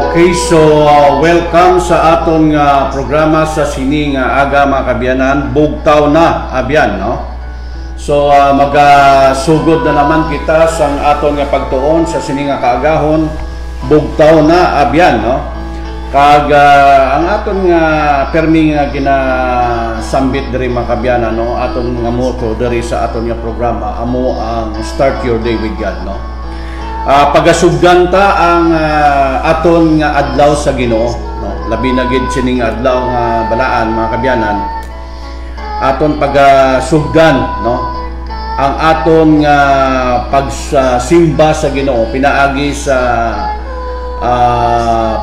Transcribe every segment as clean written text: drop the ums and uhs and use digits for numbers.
Okay, so welcome sa aton nga programa sa sini nga aga mga kabyanan, bugtaw na abyan, no? So magasugod na naman kita sa aton nga pagtuon sa sini nga kaagahon, bugtaw na abyan, no? Kag ang aton nga permi nga ginasambit diri mga kabyanan, no? Aton nga motto diri sa aton nga programa amo ang Start Your Day with God, no? Pagasugdan ta ang aton nga adlaw sa Ginoo, no? Labi na gid sining adlaw nga balaan mga kabyanan. Aton pagasugdan, no? Ang aton nga pagsimba sa Ginoo pinaagi sa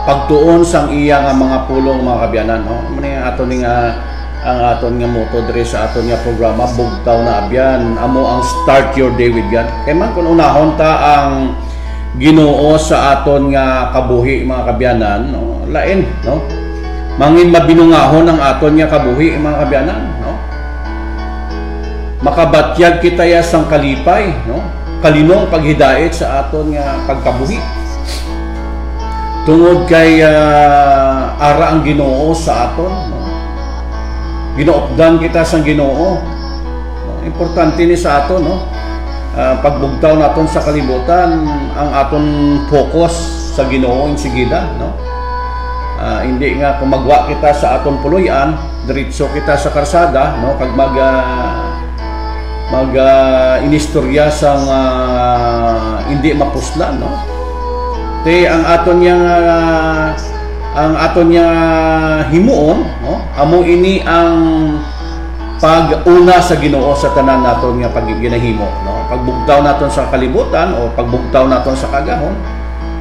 pagtuon sang iya nga mga pulong mga kabyanan, no? Muni aton nga ang aton nga motto diri sa aton nga programa bugtaw na abyan amo ang Start Your Day with God. Kay man kun unahon ta ang Ginoo sa aton nga kabuhi mga kabyanan, no? Lain, no? Mangin mabinungahon ang aton nga kabuhi mga kabyanan, no? Makabatyag kita ya sang kalipay, no? Kalinong paghidait sa aton nga pagkabuhi. Tungod kay ara ang Ginoo sa aton, no? Ginoopdan kita sang Ginoo, no? Importante ni sa aton, no? Pagbugtaw naton sa kalibutan ang aton focus sa Ginoo insigida, no? Hindi nga kung magwa kita sa aton puloy-an, diretso kita sa karsada, no? Kag inistorya sang hindi mapuslan, no? Te ang aton nya himuon, no? Amo ini ang pag-una sa Ginoo sa tanan naton nga pagginahimo, no? Pagbugtaw naton sa kalibutan o pagbugtaw naton sa kagahon,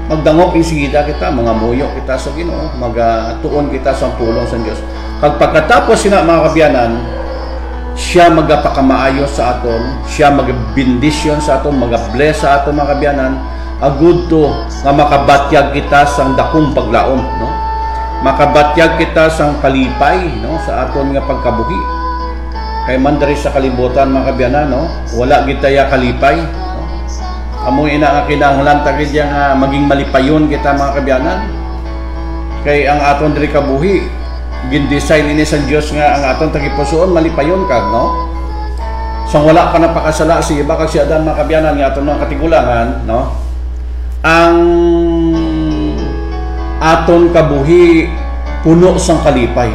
magdangop insigida kita, mga muyo kita sa Ginoo, magtuon kita sa pulong sa Dios. Kag pagkatapos sina mga kabyanan, siya magapakamaayo sa aton, siya magabindisyon sa aton, magabless sa aton mga kabyanan, agud to nga makabatyag kita sang dakong paglaom, no? Makabatyag kita sang kalipay, no? Sa aton nga pagkabuhi. Kay man diri sa kalibutan mga kabyanan, no? Wala gid taya kalipay, no? Amo ina nga kinahanglan ta gid nga maging malipayon kita mga kabyanan. Kay ang aton diri kabuhi gin-design ini sa Dios nga ang aton tagipusoon malipayon kag, no? Sang wala ka napakasala si iba kag si Adan mga kabyanan nga aton mga katigulangan, no? Ang aton kabuhi puno sang kalipay.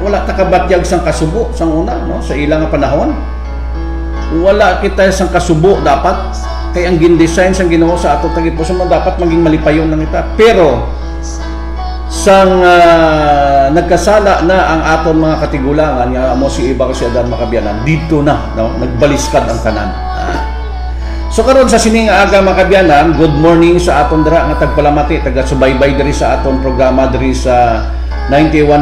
Wala ta kabatyag sang kasubo sang una, no? Sa ilang nga panahon wala kita sang kasubo dapat kay ang gin-design sang Ginoo sa aton tagipusoon dapat maging malipayon lang kita. Pero sang nagkasala na ang aton mga katigulangan nga amo si iba kasi Adan makabyanan dito na, no? Nagbaliskad ang tanan. So karon sa sining aga mga kabyanan, good morning sa aton dira nga tagpalamati taga subaybay diri sa aton programa diri sa 91.5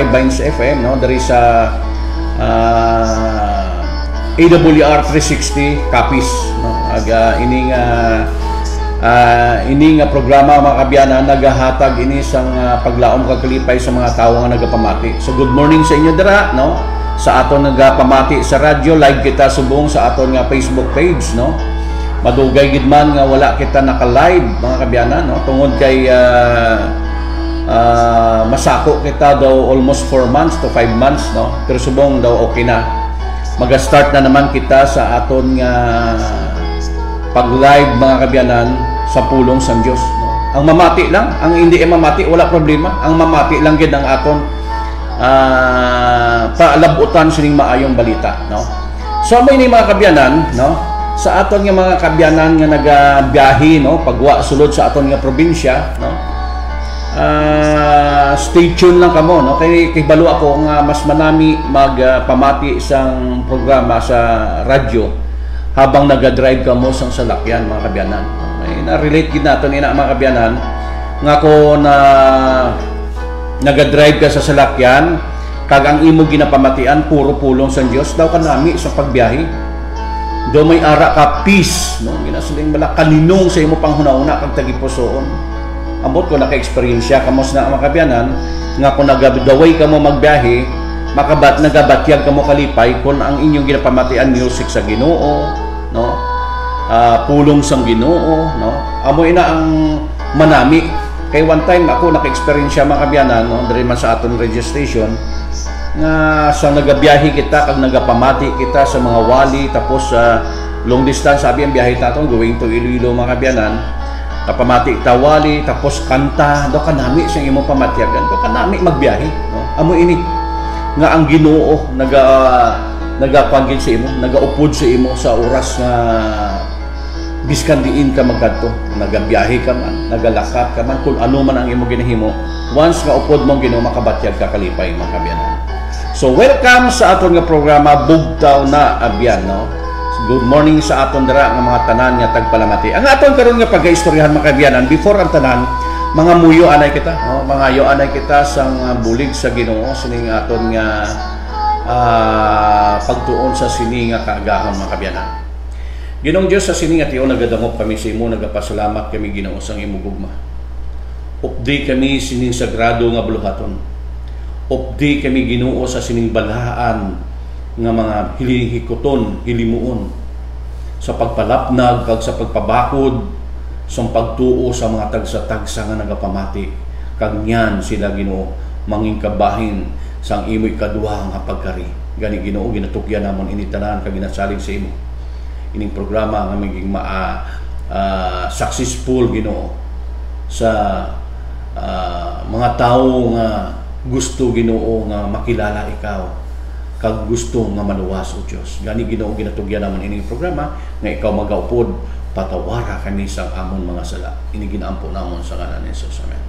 Vines FM, no? Dari sa AWR 360 Capiz, no? Ini nga programa mga kabyanan nagahatag ini sang paglaom kag kalipay sa mga tawo nga nagapamati. So good morning sa inyo dira, no? Sa aton nagapamati sa radyo, live kita subong sa aton nga Facebook page, no? Madugay gid man nga wala kita naka-live mga kabyanan, no? Tungod kay masako kita daw almost 4 months to 5 months, no? Pero subong daw okay na. Mag-start na naman kita sa aton nga pag-live mga kabyanan sa pulong sa Dios, no? Ang mamati lang, ang hindi mamati wala problema. Ang mamati lang gid ang aton paalabutan sining maayong balita, no? So may ni mga kabyanan, no? Sa aton nga mga kabyanan nga nagabiyahe, no? Pagwa sulod sa aton nga probinsya, no? Stay tuned lang kamo, no? Kay balo ako nga mas manami magpamati sang programa sa radyo habang naga-drive kamo sang salakyan mga kabyanan. May na-relate gid naton ina mga kabyanan nga ko na naga-drive ka sa salakyan kag ang imo ginapamatian puro pulong sa Dios daw kanami sa pagbiyahe. Do may ara ka peace, no? Ginasiling bala kalinong sa imo panghuna-una kag tagipusoon. Ambot ko naka-experience kamo sa mga kabyanan nga kung nagaway kamo magbiyahe nagabatyag kamo kalipay kung ang inyong ginapamatian music sa Ginoo, no? Pulong sang Ginoo, no? Amo ina ang manami. Kay one time ako naka-experience mga kabyanan, no, diri man sa aton registration nga sa nagabiyahe kita kag nagapamati kita sa mga wali tapos sa long distance sabi ang biyahe taton going to Iloilo mga kabyanan. Kapamati ta wali tapos kanta do kanami sa imong pamatyagan do kanami magbiyahe, no? Amo ini nga ang Ginoo nagapangin sa imo, nagaupod sa imo sa oras nga biskan diin ka magkadto, nagabiyahe ka man, nagalakad ka man, kung ano man ang imo ginahimo, once nga upod mo Ginoo makabatyag ka kalipay mga kabyanan. So welcome sa aton nga programa Bugtaw na Abyan, no? Good morning sa aton dira nga mga tanan nga tagpalamati. Ang aton karon nga pagaistoryahan mga kabyanan, before ang tanan, mga muyo anay kita, no? Mga yo anay kita sang bulig sa Ginoo sining aton nga pagtuon sa sini nga kaagahon mga kabyanan. Ginoong Dios sa sini nga tiyo nagadangop kami sa imo, nagapasalamat kami Ginoo sang imo gugma. Updi kami sining sagrado nga buluhaton. Updi kami Ginoo sa sining balaan nga mga hilihikuton, hilimuon sa pagpalapnag kag sa pagpabakod sa pagtuo sa mga tagsa-tagsa nga nagapamati kag nyan sila Ginoo manging kabahin sang imo'y kaduha nga pagkari. Gani Ginoo ginatugyan namon ini tanan kag ginasalig sa imo ining programa nga maging successful Ginoo sa mga tawo nga gusto Ginoo nga makilala ikaw kag gusto nga maluwas o Dios. Gani Ginoo ginatugyan namon ining programa nga ikaw magaupod patawara kami sa amon mga sala. Ini ginaampo namon sa ngalan ni Jesus. Amen.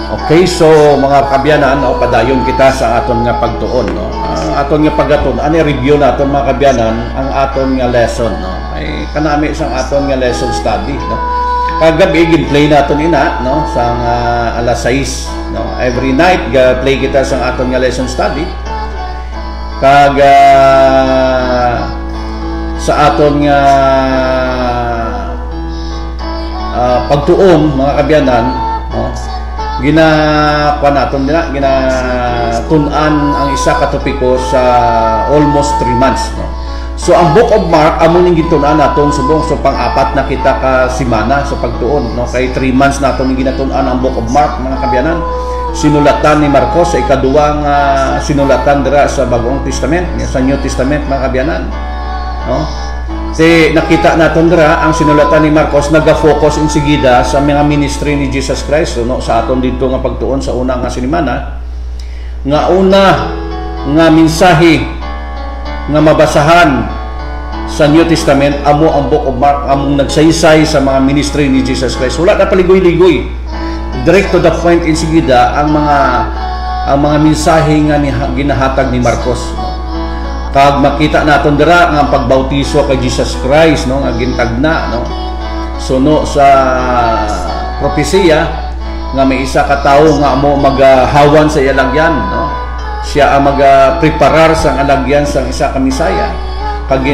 Okay, so mga kabyanan, no, padayon kita sa aton nga pagtuon, no. Aton nga pagaton, ani review naton mga kabyanan ang aton nga lesson, no. Ay kanami sang aton nga lesson study, no. Kagabi gin-play naton ina, no, sang alas 6, no. Every night ga-play kita sang aton nga lesson study. Kag sa aton nga pagtuon mga kabyanan, no, ginakuha natin ginatunan ang isa ka topiko sa almost 3 months, no? So ang Book of Mark amo ning gitunan naton subong so pang-apat na kita ka semana sa pagtuon, no? Kay 3 months naton ning ginatunan ang Book of Mark mga kabyanan. Sinulatan ni Marcos sa ikaduhang sinulatan dira sa Bagong Testament, sa New Testament mga kabyanan, no? Kasi nakita natin dira ang sinulatan ni Marcos naga-focus insigida sa mga ministry ni Jesus Christ, no? Sa aton dito nga pagtuon sa una nga sinimana nga una nga mensahe nga mabasahan sa New Testament amo ang Book of Mark among nagsaysay sa mga ministry ni Jesus Christ. Wala na paligoy-ligoy, direct to the point insigida ang mga mensahe nga ginahatag ni Marcos, no? Kag makita naton dira nga pagbautiso kay Jesus Christ, no, nga gintagna, no, suno sa propesiya nga may isa ka tawo nga amo maghawan sa iyalagyan, no, siya ang magapreparar sang alagyan sang isa ka Misaya. Kag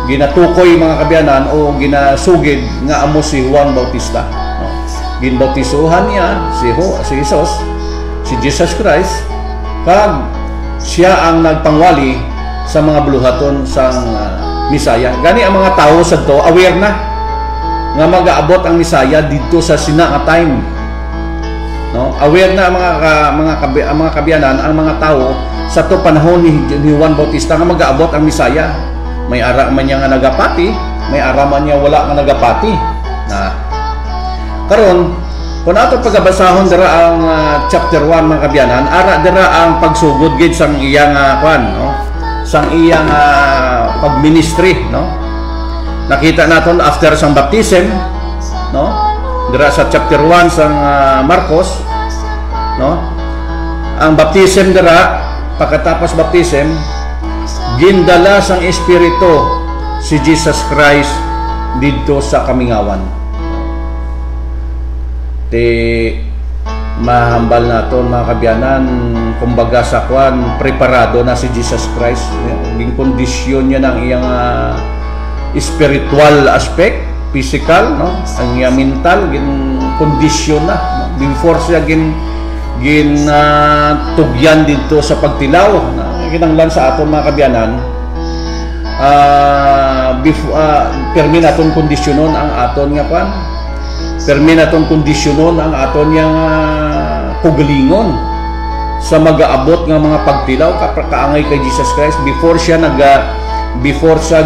ginatukoy mga kabyanan o ginasugid nga amo si Juan Bautista, no. Ginbautisohan niya si Jesus Christ, kag siya ang nagpangwali sa mga buluhaton sang Misaya. Gani ang mga tao sa to aware na nga mag-aabot ang Misaya dito sa sina nga time, no? Aware na mga kabyanan ang mga tao sa to panahon ni Juan Bautista nga mag-aabot ang Misaya. May ara man niya nga nagapati, may ara man niya wala nga nagapati. Na karon kung ato pagabasahon dira ang chapter 1 mga kabyanan, ara dira ang pagsugod gid sang iyang no? Sang iyang pagministry, no? Nakita naton after sang baptism, no? Dira sa chapter 1 sang Marcos, no? Ang baptism dira, pagkatapos baptism, gindala sang Espiritu si Jesus Christ didto sa kamingawan. Mahambal naton mga kabyanan, kumbaga sa kwan preparado na si Jesus Christ, yung kondisyon niya ng iyang spiritual aspect, physical, no, ang iyang mental kondisyon na before siya tugyan dito sa pagtilaw na kinanglan sa aton mga kabyanan. permi naton kondisyonon ang aton nga pan, permi naton kondisyonon ang aton nga kugalingon sa mag-aabot nga mga pagtilaw kaangay kay Jesus Christ before sa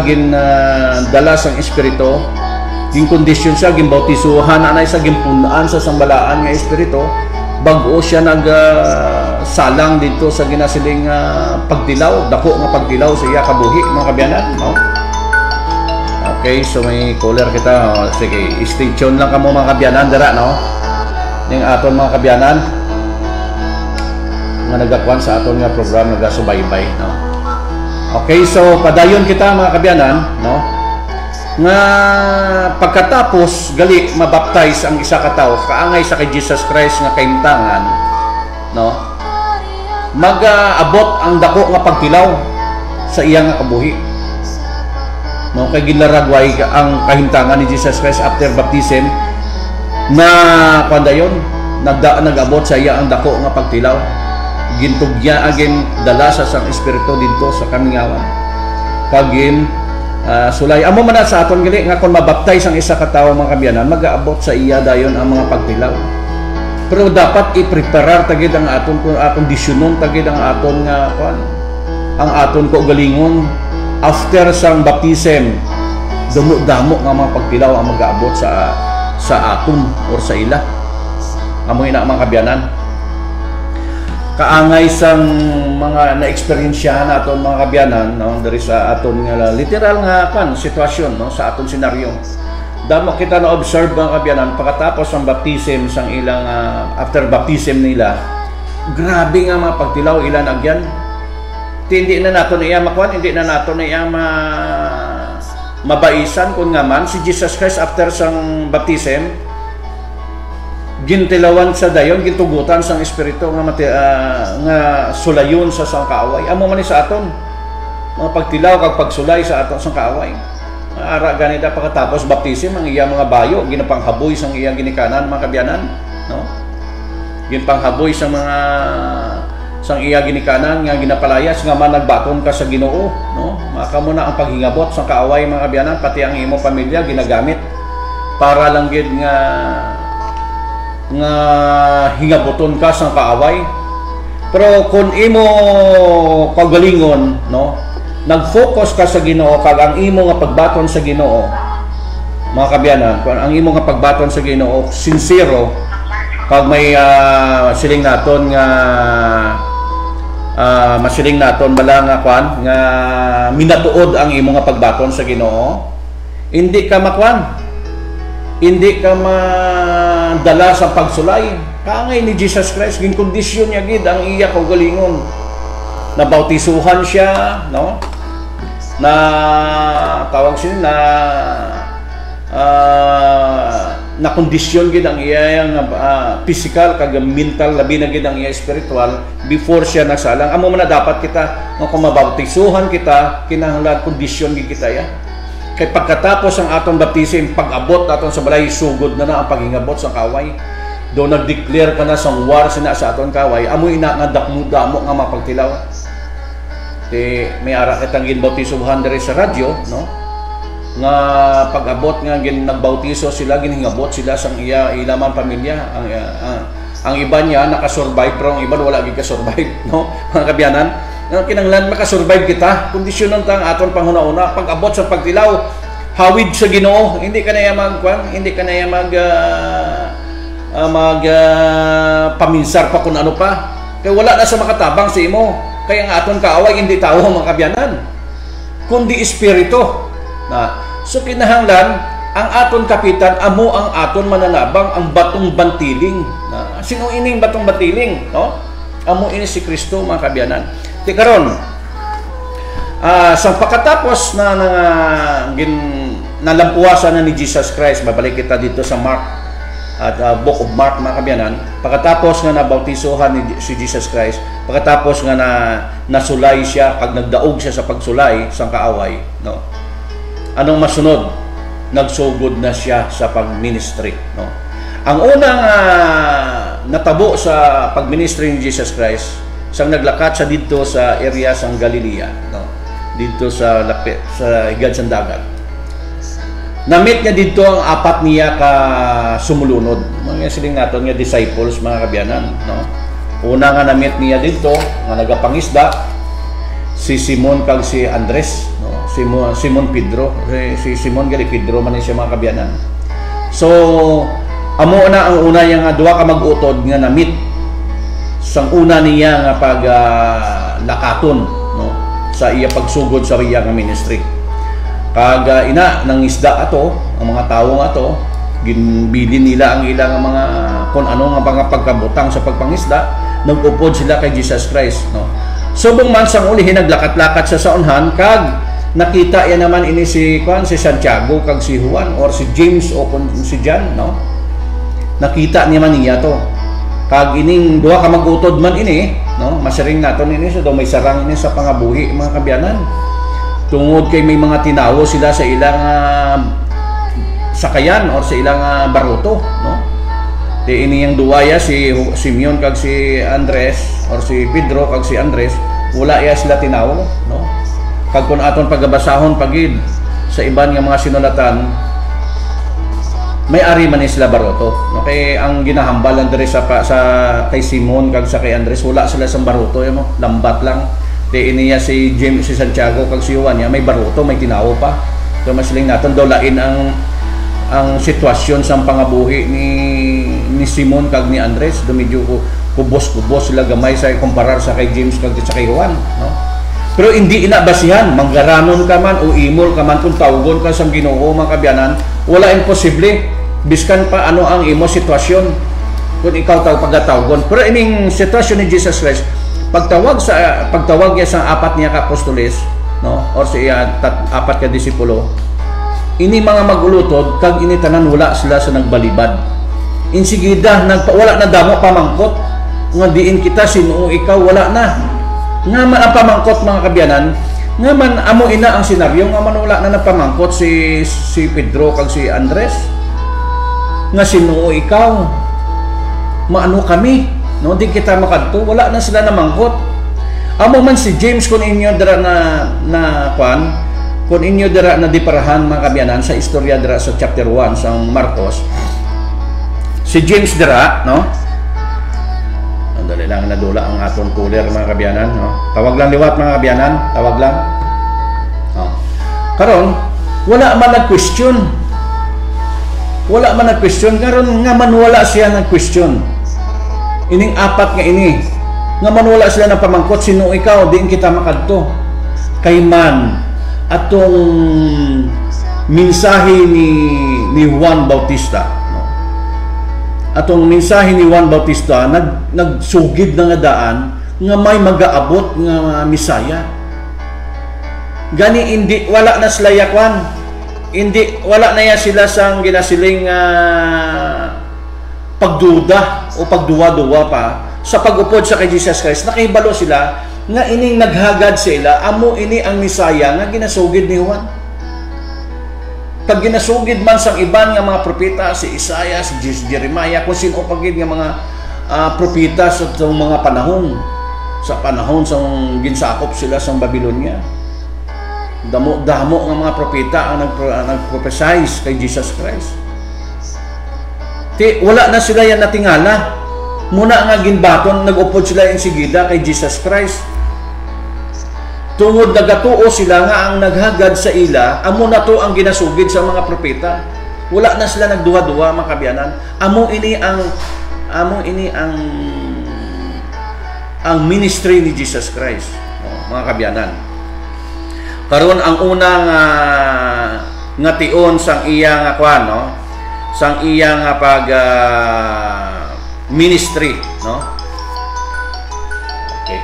dala sang espiritu, gin kondisyon siya ginbautisuhan anay sa ginpunaan sa sambalaan nga espiritu bag-o siya salang dito sa ginasiling pagtilaw, dako nga pagtilaw sa iya kabuhi mga kabyanan, no? Okay, so may caller kita. Sige, stay tuned lang kamo mga kabyanan dira, no? Ning aton mga kabyanan nga nagakuan sa aton nga program nagasubaybay, no? Okay, so padayon kita mga kabyanan, no? Nga pagkatapos gali mabaptize ang isa ka tawo kaangay sa kay Jesus Christ nga kahimtangan, no? Mag-abot ang dako nga pagtilaw sa iya nga kabuhi, no? Kay ginlaragway ang kahimtangan ni Jesus Christ after baptism na pandayon nag-abot sa iya ang dako nga pagtilaw, gintugya agin dala sa sang espiritu dito sa kamingawan kagin sulay amo man sa aton gali nga kon mabaptize ang isa ka tawo mga kabyanan mag-aabot sa iya dayon ang mga pagtilaw. Pero dapat i-preparar tagid ang aton kondisyonon tagid ang aton nga ang aton kaugalingon after sang baptism, damo nga mga pagtilaw ang mag-aabot sa aton or sa ila amo ina mga kabyanan. Kaangay sang mga na-experiensyahan naton mga kabyanan, no, dari sa aton nga literal nga sitwasyon, no, sa aton senaryo. Damo kita na observe mga kabyanan pagkatapos ang baptism sang ilang after baptism nila, grabe nga mga pagtilaw ilan agyan. Hindi na naton iya makuan, hindi na naton iya mabaisan kun nga man si Jesus Christ after sang baptism gintilawan sa dayon, gintugutan sang espiritu nga sulayon sa sang kaaway. Amo man ni sa aton mga pagtilaw kag pagsulay sa aton sang kaaway. Ara ganida pagkatapos baptism ang iya mga bayo ginapanghaboy sang iya ginikanan mga kabyanan, no? Ginpanghaboy sang iya ginikanan nga ginapalayas nga man nagbaton ka sa Ginoo, no? Maka mo na ang paghingabot sang kaaway mga kabyanan, pati ang imo pamilya ginagamit para lang gid nga hingaboton ka sang kaaway. Pero kung imo pagalingon, no, nag-focus ka sa Ginoo kag ang imo nga pagbaton sa Ginoo mga kabyanan, kung ang imo nga pagbaton sa Ginoo sincero kag may siling naton nga masiling naton bala nga nga minatuod ang imo nga pagbaton sa Ginoo, hindi ka madala sa pagsulay. Kaangay ni Jesus Christ gin kondisyon niya gid ang iya kaugalingon. Nabautisuhan siya, no? Na tawag siya na kondisyon gid ang iya nga physical kag mental labi na gid ang iya spiritual before siya nagsalang. Amo man na dapat kita nga kung mabautisuhan kita kinahanglan kondisyon gid kita ya. Kay pagkatapos ang atong baptism, pag-abot naton sa balay, sugod na ang paghingabot sa kaway. Do nag-declare ka na sa war sa aton kaway, amoy ina nga damo nga mapagtilaw. May ara kitang ginbautisohan diri sa radyo, no? Nga pag-abot nga nagbautiso sila, ginhingabot sila sang ilaman pamilya. Ang iba niya nakasurvive, pero ang iba wala gid ka-survive, no? Mga kabyanan, kinanglan makasurvive kita, kondisyonan ta ang aton panghuna-una pag-abot sa pagtilaw, hawid sa Ginoo, hindi ka na hindi ka na paminsar pa kung ano pa, kaya wala na sa makatabang sa imo. Kaya ang aton kaaway hindi tao mga kabyanan, kundi espiritu. So kinahanglan ang aton kapitan, amo ang aton mananabang, ang batong bantiling. Sino ini yung batong bantiling, no? Amo ini si Kristo mga kabyanan. Di karon sa pagkatapos na nalampuasan na ni Jesus Christ, babalik kita dito sa Mark at Book of Mark mga kabyanan. Pagkatapos nga nabautisohan ni si Jesus Christ, pagkatapos nga nasulay siya kag nagdaog siya sa pagsulay sang kaaway, no? Anong masunod? Nagsugod na siya sa pagministry, no? Ang unang natabo sa pagministry ni Jesus Christ sang naglakat sa dito sa area sang Galilea, no? Dito sa higad sang dagat. Na-meet niya dito ang apat niya ka sumulunod. Mga siling naton nga disciples, mga kabyanan, no? Una nga na-meet niya dito, nga nagapangisda, si Simon kag si Andres, no? Simon Pedro, si Simon gali Pedro man siya, mga kabyanan. So, amo na ang una yang duha ka mag-utod nga na-meet sang una niya nga pag lakaton, no? Sa iya pagsugod sa iya nga ministry. Kag ina nang isda ato, ang mga tawo nga ato, ginbilin nila ang ilang mga kung ano nga mga pagkabutang sa pagpangisda, nag-upod sila kay Jesus Christ, no? Subong man sang uli naglakat-lakat sa saunhan, kag nakita yan naman ini si Santiago kag si Juan or si James o si John, no? Nakita niya man niya to. Kag ining duha ka mag-utod man ini, no? Masaring naton ini so may sarang ini sa pangabuhi, mga kabyanan. Tungod kay may mga tinawo sila sa ilang sakayan or sa ilang baruto, no? Di ini yang duwaya si Simeon kag si Andres or si Pedro kag si Andres, wala ya sila tinawo, no? Kag kun aton pagabasahon pagid sa iban nga mga sinulatan, may ari man sila baruto, no? Kay ang ginahambalan diri sa kay Simon kag sa kay Andres, wala sila sa baruto, mo lambat lang. Di iniya si James, si Santiago kag si Juan ya may baruto, may tinawo pa. So masiling naton dolain ang sitwasyon sa pangabuhi ni Simon kag ni Andres. Do medyo kubos-kubos sila gamay sa kumparar sa kay James kag sa kay Juan, no? Pero hindi ina basihan, manggaranon ka man o imol ka man kung tawgon ka sa Ginoo, mga kabyanan, wala imposible biskan pa ano ang imo sitwasyon kung ikaw pagkatawgon. Pero ining sitwasyon ni Jesus Christ, pagtawag niya sa apat niya ka apostoles, no, or sa apat ka disipulo, ini mga magulutod kag ini tanan wala sila sa nagbalibad. Insigida wala na damo pamangkot nga diin kita sino ikaw, wala na. Nga man ang pamangkot, mga kabyanan, nga man amo ina ang senaryo, nga man wala na nagpamangkot si Pedro kag si Andres. Nga sino ikaw? Maano kami? No, di kita makadto, wala na sila namangkot. Amo man si James kun inyo dira kun inyo dira na diparahan, mga kabyanan, sa istorya dira sa chapter 1 sa Marcos. Si James dira, no? Andali lang nadula ang aton cooler, mga kabyanan, no? Tawag lang liwat, mga kabyanan, tawag lang. Oh. Karon wala man nag-question. Wala man nag-question karon nga man wala siya nag-question. Ining apat nga ini nga man wala sila ng pamangkot, sino ikaw, diin kita makadto. Kay man atong mensahe ni Juan Bautista, no? Atong mensahe ni Juan Bautista nagsugid na nga daan nga may magaabot nga Misaya. Gani hindi wala na sila yakwan, hindi wala na ya sila sang ginasiling pagduda o pagduwa-duwa pa sa pag-upod sa kay Jesus Christ. Nakahibalo sila nga ining naghagad sila, amo ini ang Misaya nga ginasugid ni Juan. Pag ginasugid man sang iban nga mga propeta, si Isaiah, si Jeremiah, kung sino pagid nga mga propeta sa mga panahon, sa panahon sang ginsakop sila sang Babylonia. Damo nga mga propeta ang nagprophesize kay Jesus Christ. Wala na sila yan natingala. Muna nga ginbaton, nag-upod sila yung sigida kay Jesus Christ. Tungod nagatuo sila nga ang naghagad sa ila, amo na to ang ginasugid sa mga propeta. Wala na sila nagduwa-duwa, mga kabyanan. Amo ini ang ministry ni Jesus Christ, mga kabyanan. Karon ang unang nga tion sang iya nga kwan, no? Sang iya nga pag ministry, no? Okay.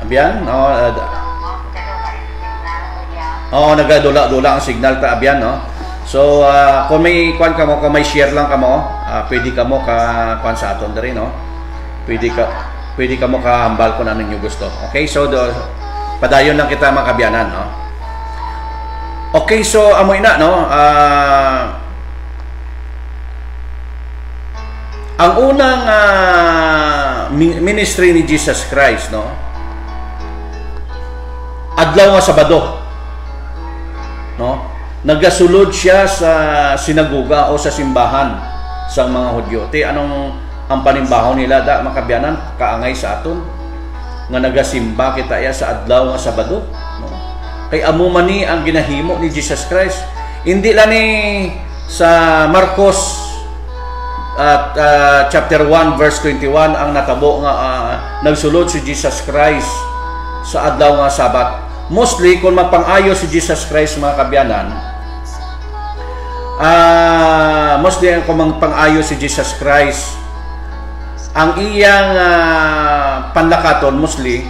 Abyan, no? Nagadula-dula ang signal ta, abyan, no? So kung may kwan ka mo, kung may share lang ka mo, pwede ka mo ka kwan sa aton diri, no? Pwede ka mo kahambal kung ano nyo gusto. Okay, so padayon lang kita, mga kabyanan, no? Okay, so amoy na, no? Ang unang ministry ni Jesus Christ, no? Adlaw nga Sabado. nagasulod siya sa sinagoga o sa simbahan sa mga Hudyo. Ti anong ang panimbaho nila da makabyanan kaangay sa aton nga nagasimba kita ya sa adlaw nga Sabado, no? Kay amo man ni ang ginahimo ni Jesus Christ. Hindi lang ni sa Marcos at chapter 1 verse 21 ang natabo nga nagsulod si Jesus Christ sa adlaw nga Sabat. Mostly kung magpang-ayo si Jesus Christ mga kabyanan, mostly kung magpang-ayo si Jesus Christ, ang iyang panlakaton mostly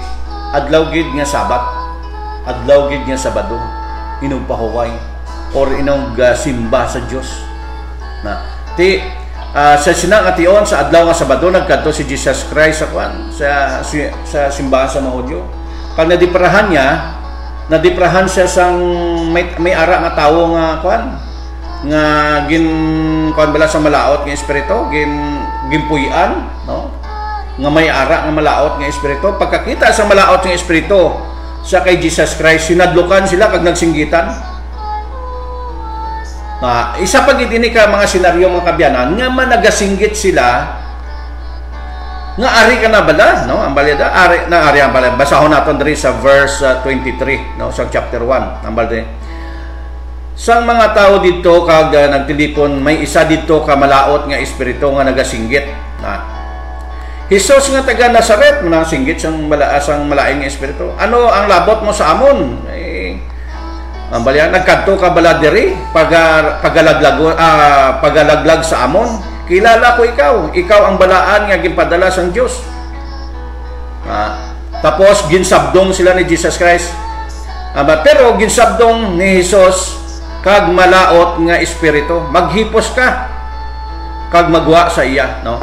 adlaw gid nga Sabat, adlaw gid nga Sabado, inog pahuway or inog simba sa Dios. Na ti sa sinangation sa adlaw nga Sabado nagkadto si Jesus Christ sa simbahan sa mga Hudyo. Kag nadiprahan siya sang may ara nga tawo nga nga bala sa malaot nga espiritu, ginpuy-an, no? Nga may ara nga malaot nga espiritu. Pagkakita sa malaot nga espiritu sa kay Jesus Christ, sinadlukan sila kag nagsinggitan. Isa pag ini ka mga senaryo mga kabyanan nga managasingit sila nga ari ka na bala, no? Ang balida ari ang bala. Basahon naton diri sa verse 23, no, sa chapter 1. Ang balida sang mga tao dito kag nagtilipon, may isa dito ka malaot nga espiritu nga nagasinggit. Hesus nga taga Nazaret manang singgit sang malaing nga espiritu. Ano ang labot mo sa amon? Ang balya nagkadto ka bala diri pagalaglag sa amon. Kilala ko ikaw ang balaan nga ginpadala sang Dios. Tapos ginsabdong sila ni Jesus Christ. Pero ginsabdong ni Hesus kag malaot nga espiritu, maghipos ka kag magwa sa iya, no?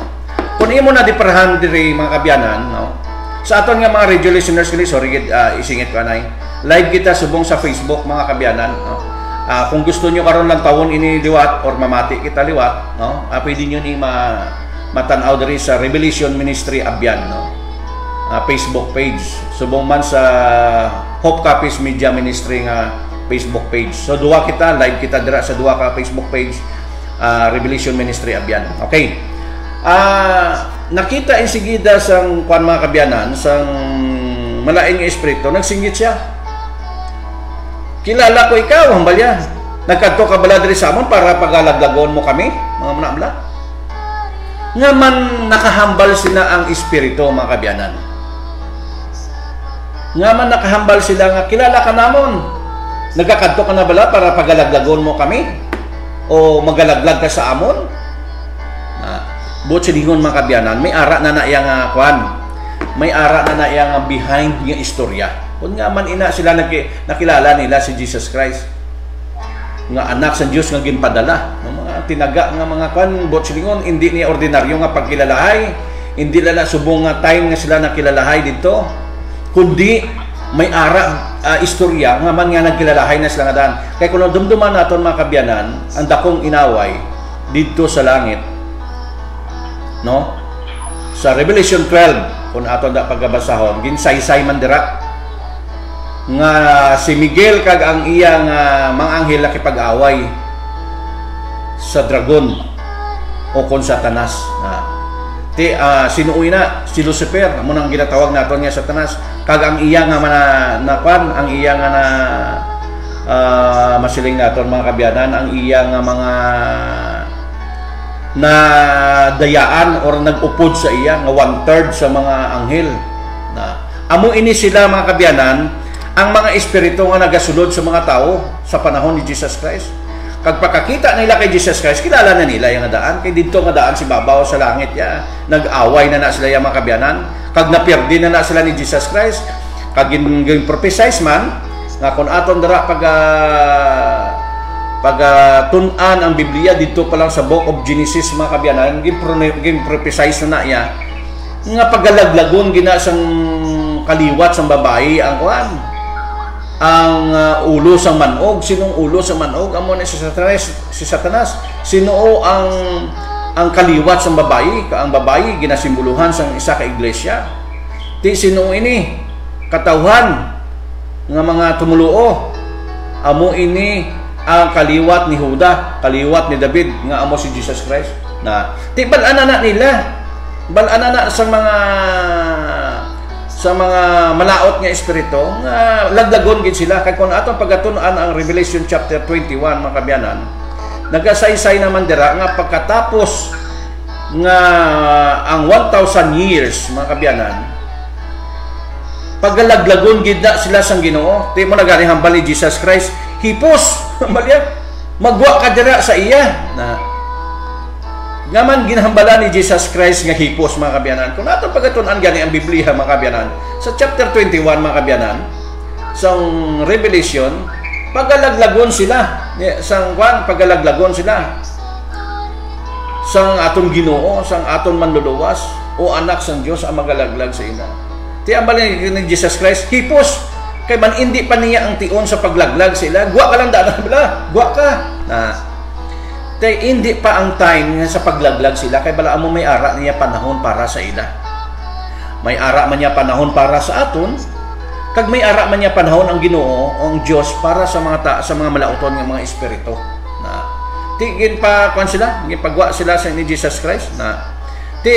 Kung imo na diprahan diri mga kabyanan, no? Sa aton nga mga radio listeners kini, sorry isingit ko anay. Live kita subong sa Facebook mga kabyanan, no? Kung gusto nyo karon lang tawon ini liwat or mamati kita liwat, no? Pwede nyo ni matanaw diri sa Revelation Ministry Abyan, no? Facebook page. Subong man sa Hope Copies Media Ministry nga Facebook page. So duwa kita, live kita dira sa duwa ka Facebook page, Revelation Ministry Abyan. Okay. Nakita insigida sang kuan mga kabyanan, sang malaing espiritu, nagsinggit siya. Kilala ko ikaw, hambalya. Nagkadto ka bala diri sa amon para pagalaglagon mo kami, mga manamla. Nga man nakahambal sila ang espiritu mga kabyanan. Nga man nakahambal sila nga kilala ka namon. Nagkakadto ka na bala para pagalaglagon mo kami? O magalaglag ka sa amon? Buot silingon mga kabyanan, may ara na iyang may ara na iyang behind yung istorya. Kung nga man ina sila nakilala nila si Jesus Christ, nga anak sa Diyos nga ginpadala, mga tinaga nga mga buot silingon, hindi niya ordinaryo nga pagkilalahay, hindi lala subong nga time nga sila nakilalahay dito, kundi may ara istorya nga man nga nagkilalahay na sila nga daan. Kaya kung dumduman naton mga kabyanan, ang dakong inaway dito sa langit, no? Sa Revelation 12 kung aton da pagbasahon, ginsaysay man dira nga si Miguel kag ang iyang mga anghel nakipag-away sa dragon o kon Satanas. Sinuoy na si Lucifer, amo nang ginatawag naton nga Satanas, kag ang iya nga ang iya nga masiling naton mga kabyanan, ang iya nga mga na dayaan or nag-upod sa iya nga 1/3 sa mga anghel. Amo ini sila mga kabyanan, ang mga espiritu nga nagasulod sa mga tao sa panahon ni Jesus Christ. Kag pagkakita nila kay Jesus Christ, kilala na nila yung daan. Kay dito nga daan si babaw sa langit ya. Nag-away na sila yung mga kabyanan. Kag napirdi na sila ni Jesus Christ. Kag gin-prophesize man nga kung aton dara tunan ang Biblia dito pa lang sa Book of Genesis mga kabyanan, gin-prophesize na ya nga pagalaglagon gina sang kaliwat sang babae ang ulo sang manog. Sinong ulo sang manog? Amo ni si Satanas. Sino ang kaliwat sang babae? Ang babae ginasimboluhan sang isa ka iglesia. Ti sino ini? Katawhan nga mga tumuluo. Amo ini ang kaliwat ni Huda, kaliwat ni David nga amo si Jesus Christ. Na ti bal-ana na nila. Bal-ana na sa mga malaot nga espiritu nga laglagon gid sila kay kun atong pagatun-an ang Revelation chapter 21 mga kabyanan. Nagasaysay naman dira nga pagkatapos nga ang 1,000 years mga kabyanan, paglalaglagon gid na sila sang Ginoo. Ti mo na gani hambal ni Jesus Christ, hipos balya magwa ka dira sa iya na ngaman ginahambala ni Jesus Christ nga hipos mga kabyanan. Kung atong pagatun-an gani ang Biblia mga kabyanan sa chapter 21 mga kabyanan sang Revelation, pagalaglagon sila sang pagalaglagon sila sang aton Ginoo, sang aton manluluwas o anak sang Dios ang magalaglag sa ina. Ti ambal ni Jesus Christ hipos kay man hindi pa niya ang tion sa paglaglag sila. Gwa ka lang daan bala, gwa ka. Tay hindi pa ang time sa paglaglag sila kay bala mo may ara niya panahon para sa ila. May ara man niya panahon para sa aton, kag may ara man niya panahon ang Ginoo o ang Dios para sa mga malauton nga mga espiritu. Na tigin pa kon sila, gipagwa sila sa ni Jesus Christ na ti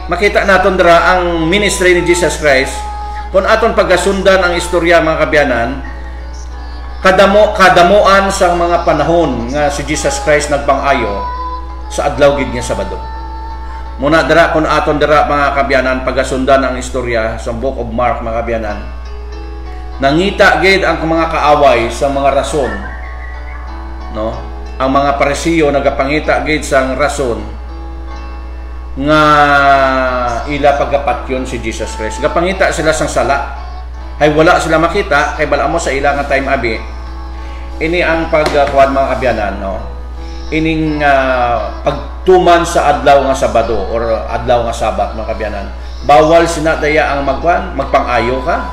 makita naton dira ang ministry ni Jesus Christ kung aton pagasundan ang istorya mga kabyanan. Kadamuan sa mga panahon nga si Jesus Christ nagpang-ayo sa adlaw gid niya Sabado. Muna dira kun aton dira mga kabyanan pagasundan ang istorya sa Book of Mark mga kabyanan. Nangita gid ang mga kaaway sa mga rason, no? Ang mga Parisiyo nagapangita gid sang rason nga ila pagapatyon si Jesus Christ. Gapangita sila sang sala. Ay wala sila makita kay bala mo sa ilang time abi. Ini ang pagkuan mga kabyanan, no. Ining pagtuman sa adlaw nga Sabado or adlaw nga Sabat mga kabyanan. Bawal sinadaya ang magpang-ayo ka.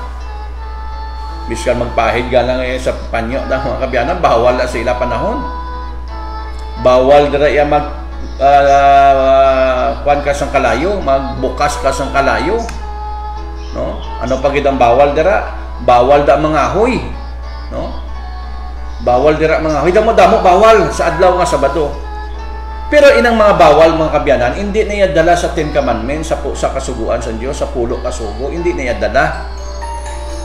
Biskan magpahid ka lang sa panyo da mga kabyanan, bawal na sa ila panahon. Bawal dira ya kuan ka sang kalayo, magbukas ka sang kalayo. No? Ano pa gid ang bawal dira? Bawal da mga ahoy, no? Bawal dira mga ahoy, damo bawal sa adlaw nga Sabado. Pero inang mga bawal mga kabyanan, hindi na iya dala sa 10 commandments sa kasuguan sa Dios, sa pulo kasugo, hindi na iya dala.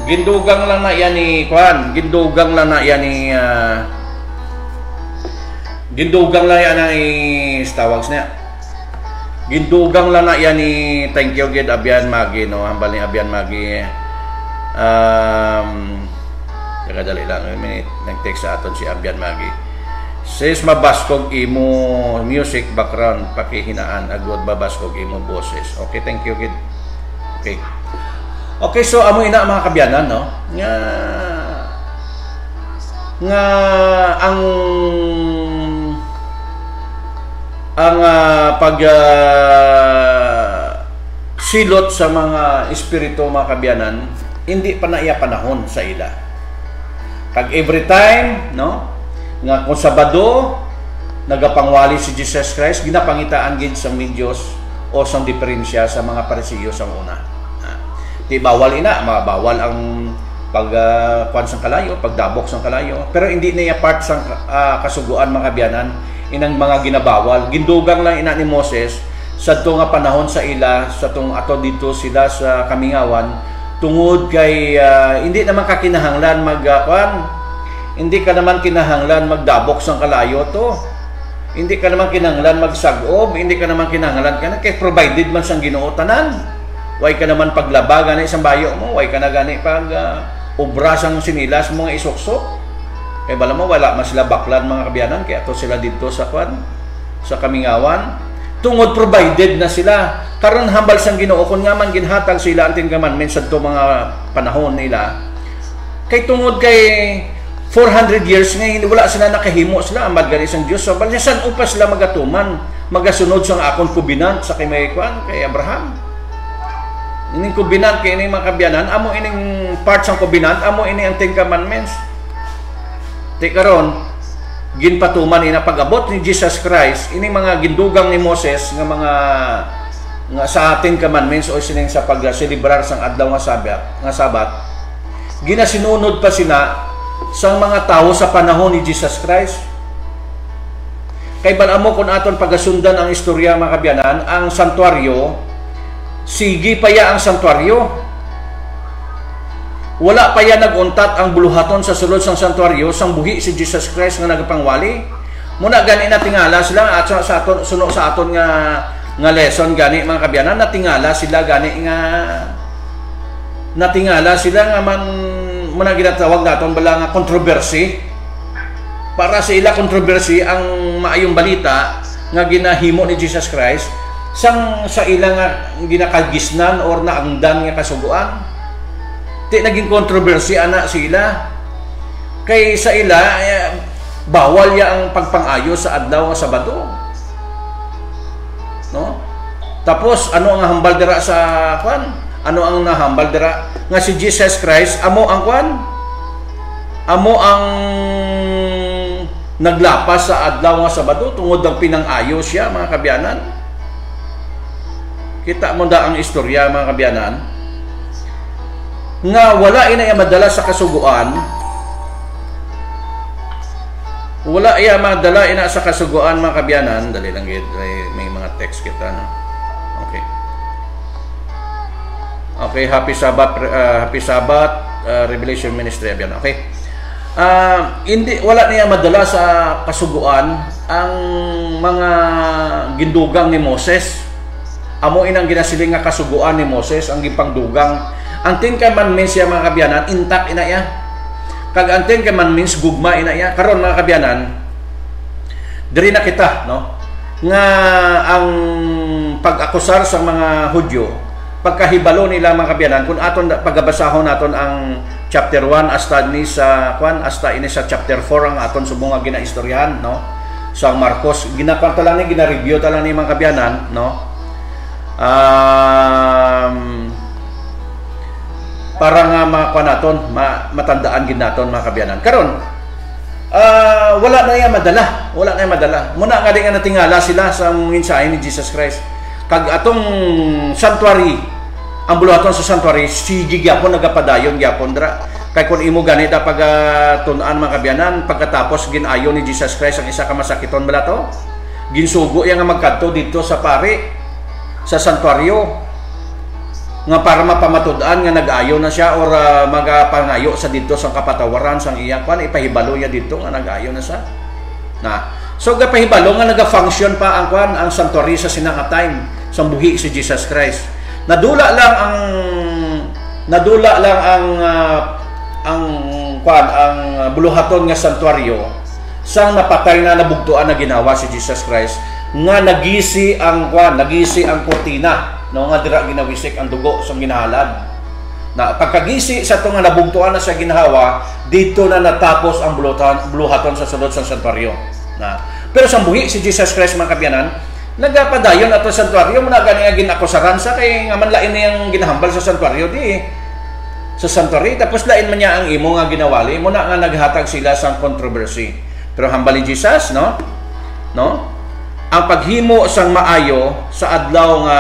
Gindugang lang na yan ni kuan, gindugang lang na yan ni tawag niya. Gindugang lang na yan ni thank you gid Abian Magi, no, hambal ni Abian Magi. Kadali lang minute nag-text sa aton si Abian Magi. Says mabaskog imo music background pakihinaan agud babaskog imo boses. Okay, thank you gid. Okay. Okay, so amo ina mga kabyanan, no, nga ang silot sa mga espiritu mga kabyanan hindi pa na iya panahon sa ila. Kag every time, no, nga kung Sabado nagapangwali si Jesus Christ, ginapangitaan gid sa Diyos o sang diferensya sa mga Parisiyo sa una. Di bawal ina, bawal ang pagkuan sang kalayo, pagdabok sang kalayo, pero hindi na iya part sang kasuguan mga kabyanan. Inang mga ginabawal, gindugang lang ina ni Moses sa to nga panahon sa ila, sa tong ato dito sila sa Kamingawan, tungod kay hindi naman ka kinahanglan hindi ka naman kinahanglan magdabok sang kalayo to. Hindi ka naman kinahanglan magsagob, hindi ka naman kinahanglan kay provided man sang Ginoo tanan. Way ka naman paglaba gani isang bayo mo, way ka na gani pag obra sang sinilas mo nga isuksok. Kaya bala mo, wala man sila baklan mga kabyanan, kaya ato sila dito sa Kamingawan. Tungod provided na sila. Karon hambal sang Ginoo kun nga man ginhatag sila ang 10 commandments sa mga panahon nila. Kay tungod kay 400 years ngayon, wala sila nakahimo sila ang madgali sang Dios. So bala san upa sila magatuman, magasunod sang akon covenant sa kay Abraham. Ining covenant kay ining mga kabyanan, amo ining part sang covenant, amo ini ang 10 commandments. Ti karon ginpatuman ina pag-abot ni Jesus Christ ini mga gindugang ni Moses nga mga nga sa 10 commandments o sining sa pag-celebrar sang adlaw nga Sabat ginasinunod pa sina sa mga tao sa panahon ni Jesus Christ. Kay balamo kung aton pagasundan ang istorya mga kabyanan, ang santuaryo, sige pa ya ang santuaryo. Wala pa ya naguntat ang buluhaton sa sulod sang santuaryo sang buhi si Jesus Christ nga nagapangwali. Muna gani natingala sila at sa aton suno sa aton nga lesson gani mga kabyanan, natingala sila man muna ginatawag naton bala nga controversy. Para sa ila controversy ang maayong balita nga ginahimo ni Jesus Christ sang sa ila nga ginakagisnan or naangdan nga kasuguan. Di naging controversy ana sila. Kay sa ila bawal ya ang pagpangayo sa adlaw nga Sabado. No? Tapos ano ang hambal dira sa kwan? Ano ang nahambal dira nga si Jesus Christ amo ang kwan? Amo ang naglapas sa adlaw nga Sabado tungod ang pinangayo siya mga kabyanan. Kita mo da ang istorya mga kabyanan nga wala ina madala sa kasuguan. Wala iya madala ina sa kasuguan mga kabyanan. Dali lang may mga text kita no. Okay. Okay, happy Sabbath Revelation Ministry abyan. Okay. Hindi wala niya madala sa kasuguan ang mga gindugang ni Moses. Amo inang ginasiling nga kasuguan ni Moses ang gipangdugang. Ang 10 commandments siya mga kabyanan intact ina ya. Kag ang 10 commandments gugma ina ya. Karon mga kabyanan diri na kita no nga ang pag-akusar sa mga Hudyo pagkahibalo nila mga kabyanan kung aton pagabasahon naton ang chapter 1 hasta ini sa chapter 4 ang aton subong nga ginaistoryahan no sa Marcos ginapanta lang ni gina-review ta lang ni mga kabyanan no para nga mga naton matandaan gid naton mga kabyanan karon wala na yan madala muna nga di nga natingala sila sa mensahe ni Jesus Christ kag atong sanctuary ang buluhaton sa sanctuary sige gyapon nagapadayon gyapon dra kay kun imo ganita pag tun-an mga kabyanan pagkatapos ginayo ni Jesus Christ ang isa ka masakiton bala to ginsugo yang nga magkadto dito sa pare sa sanctuaryo nga para mapamatud-an nga nag-ayo na siya or magapangayo sa dito sa kapatawaran sang iya pan ipahibalo niya dito nga nag-ayo na sa so gapahibalo nga naga-function pa ang kwan ang sanctuary sa sinanga time sa buhi si Jesus Christ nadula lang ang buluhaton nga sanctuaryo sang napatay na nabugtuan na ginawa si Jesus Christ nga nagisi ang kurtina no nga dira ginawisik ang dugo sa ginahalad na pagkagisi sa itong nabugtuan na sa ginahawa dito na natapos ang buluhaton sa sulod sa santuaryo na pero sa buhi si Jesus Christ mga kabyanan nagapadayon ato sa santuaryo muna gani nga ginakusaran sa kay nga man lain niyang ginahambal sa santuaryo di sa santuaryo tapos lain man niya ang imo nga ginawali muna nga naghatag sila sa controversy pero hambali Jesus no ang paghimo sang maayo sa adlaw nga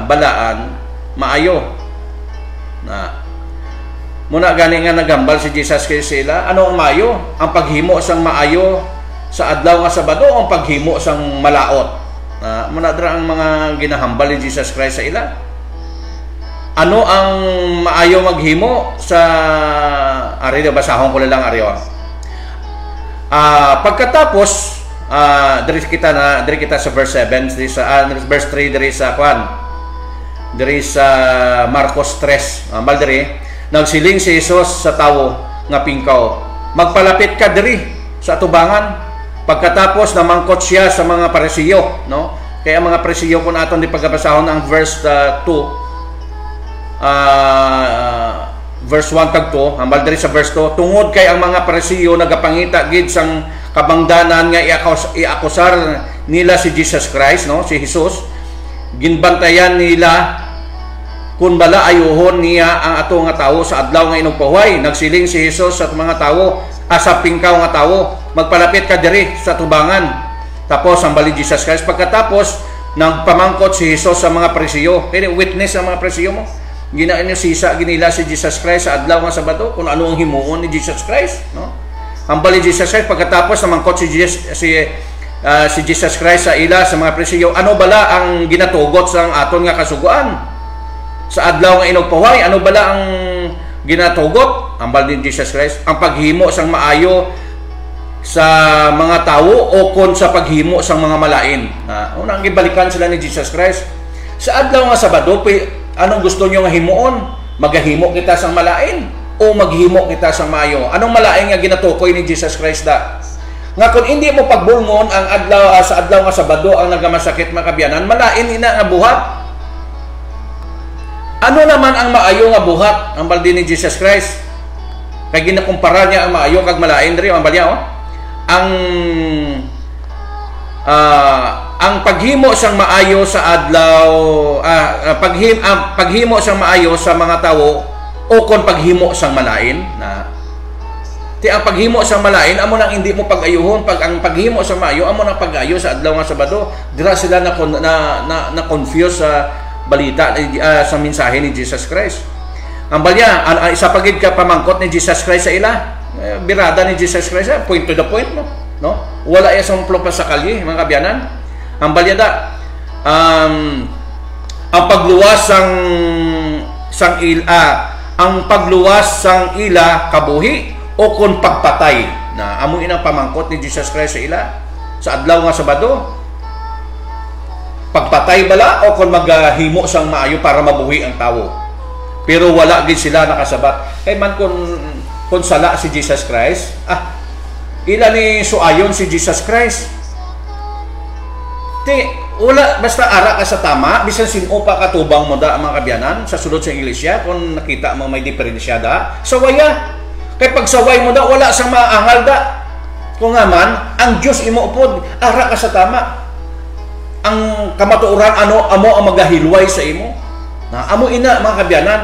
balaan maayo na muna gani nga naghambal si Jesus kay sila ano ang maayo ang paghimo sang maayo sa adlaw nga Sabado o ang paghimo sang malaot muna dra ang mga ginahambal ni Jesus Christ sa ila ano ang maayo maghimo sa ari basahon ko lang ari pagkatapos diri kita sa verse 7 verse 3 diri sa Marcos 3 mal diri nagsiling si Jesus sa tawo nga pingkaw magpalapit ka diri sa atubangan pagkatapos namangkot siya sa mga Parisiyo no kaya mga Parisiyo kun aton di pagabasahon ang verse 2 verse 1 kag 2 hambal diri sa verse 2 tungod kay ang mga Parisiyo nagapangita gid sang kabangdanan nga iakusar nila si Jesus Christ no si Jesus ginbantayan nila kun bala ayuhon niya ang ato nga tawo sa adlaw nga inugpahuay nagsiling si Jesus sa mga tawo sa pingkaw nga tawo magpalapit ka diri sa tubangan tapos ang bali Jesus Christ pagkatapos nagpamangkot si Jesus sa mga Parisiyo kay witness sa mga Parisiyo mo ginila si Jesus Christ sa adlaw nga Sabado kung ano ang himuon ni Jesus Christ no Ang bali Jesus Christ pagkatapos na mangkot si Jesus Christ sa ila sa mga presiyo, ano bala ang ginatugot sa aton nga kasuguan? Sa adlaw nga inugpaway, ano bala ang ginatugot? Ang bali ni Jesus Christ, ang paghimo sang maayo sa mga tao o kon sa paghimo sang mga malain. Unang gibalikan sila ni Jesus Christ. Sa adlaw nga Sabado, anong gusto niyo nga himuon? Magahimo kita sang malain o maghimo kita sang maayo? Anong malain nga ginatukoy ni Jesus Christ da? Nga kung hindi mo pagbulngon ang adlaw sa adlaw nga Sabado ang nagamasakit mga kabyanan, malain ina nga buhat. Ano naman ang maayo nga buhat? Ang baldi ni Jesus Christ. Kay ginakumpara niya ang maayo kag malain diri ang balya ang paghimo sang maayo sa adlaw paghimo sang maayo sa mga tawo o kon paghimo sang malain na ti ang paghimo sang malain amo nang hindi mo pag-ayuhon ang paghimo sang maayo amo nang pag-ayo sa adlaw nga Sabado. Dira sila na confuse sa balita sa mensahe ni Jesus Christ. Ang balya isa pagid ka pamangkot ni Jesus Christ sa ila. Birada ni Jesus Christ, point to the point, no? Wala ya samplo pa sa kalye, mga kabyanan. Ang balyada, ang pagluwas ang pagluwas sang ila kabuhi o kon pagpatay na amo inang pamangkot ni Jesus Christ sa ila sa adlaw nga Sabado. Pagpatay bala o kon maghimo sang maayo para mabuhi ang tawo. Pero wala gid sila nakasabat. Kay man kung sala si Jesus Christ, ila ni suayon si Jesus Christ. Wala, basta ara ka sa tama, bisan sino pa katubang mo da mga kabyanan, sa sulod sa iglesia, kung nakita mo may diferensya da, sawaya. Kay pag saway mo da, wala sang maangal da. Kung nga man, ang Diyos imo upod, ara ka sa tama. Ang kamatuoran, amo ang magahilway sa imo. Amo ina mga kabyanan.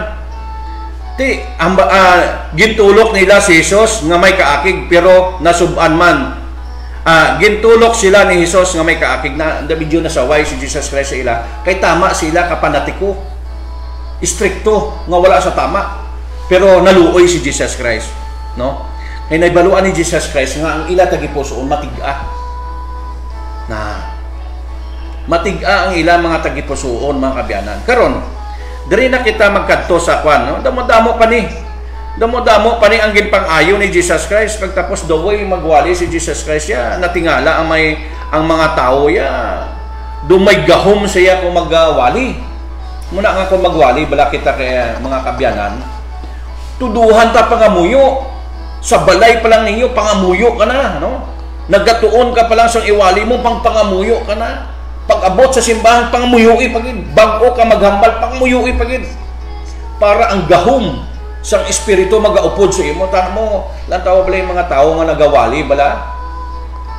Gintulok nila si Jesus nga may kaakig pero nasuban man. Gintulok sila ni Jesus nga may kaakig na medyo nasaway si Jesus Christ sa ila. Kay tama sila kapanatiko. Istrikto nga wala sa tama. Pero naluoy si Jesus Christ, no? Kay naibaluan ni Jesus Christ nga ang ila tagipusoon matiga. Matiga ang ila mga tagipusoon mga kabyanan. Karon diri na kita magkadto sa kwan, no? Damo-damo pa ni ang ginpang-ayo ni Jesus Christ. Pagtapos daway magwali si Jesus Christ ya natingala ang mga tao ya dumay gahom siya kung magwali. Muna nga kung magwali bala kita kay mga kabyanan. Tuduhan ta pangamuyo. Sa balay pa lang ninyo pangamuyo ka na, no? Nagatuon ka pa lang sa iwali mo pangamuyo ka na. Pag-abot sa simbahan, pangmuyui pagid. Bago ka maghambal, pangmuyui pagid. Para ang gahom sang espiritu magaupod sa imo. Tana mo, lantaw bala yung mga tao nga nagawali bala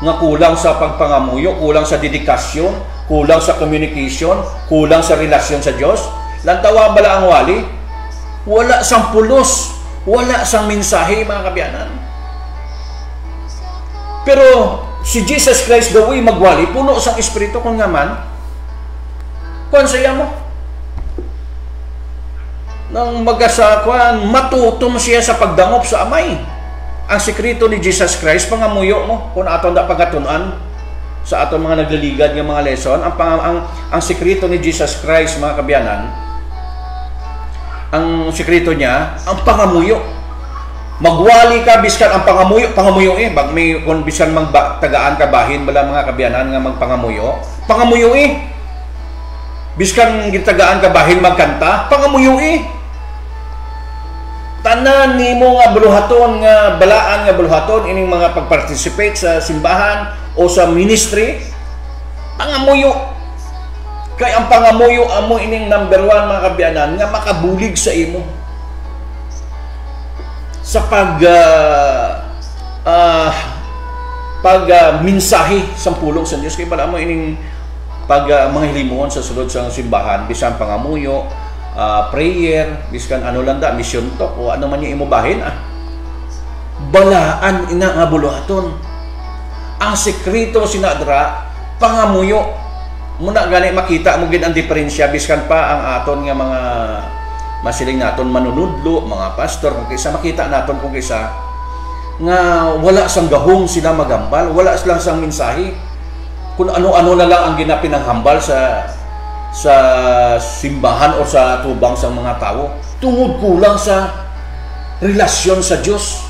nga kulang sa pagpangamuyo, kulang sa dedikasyon, kulang sa communication, kulang sa relasyon sa Diyos. Lantawa bala ang wali? Wala sang pulos, wala sang mensahe mga kabyanan. Pero si Jesus Christ gawin magwali, puno sang espiritu kung nga man, kung saya mo, nang magasakwan, matutom siya sa pagdangop sa amay. Ang sekreto ni Jesus Christ, pangamuyo mo, kung aton da pagatunan, sa aton mga nagliligad ng mga lesson, ang sekreto ni Jesus Christ, mga kabyanan, ang sekreto niya, ang pangamuyo. Magwali ka biskan ang pangamuyo bag may kung bisan tagaan ka bahin bala mga kabyanan nga magpangamuyo biskan gitagaan ka bahin magkanta pangamuyo tanan nimo nga buluhaton nga balaan nga buluhaton ining mga pagparticipate sa simbahan o sa ministry pangamuyo kay ang pangamuyo amo ining number 1 mga kabyanan nga makabulig sa imo sa mensahe sa pulong sa Dios kay bala mo ining mga hilimuon sa sulod sa simbahan bisan pangamuyo, prayer, biskan ano lang da mission talk o ano man yung imubahin balaan ina nga buluhaton. Ang sekreto sinadra pangamuyo muna gani makita mo gid ang diferensya biskan pa ang aton nga mga masiling naton manunudlo, mga pastor, kung kaysa makita naton kung kaysa nga wala sang gahong sila magambal, wala silang sang mensahe. Kung ano-ano na lang ang ginapinanghambal sa simbahan o sa tubang sa mga tao. Tungod kulang sa relasyon sa Diyos.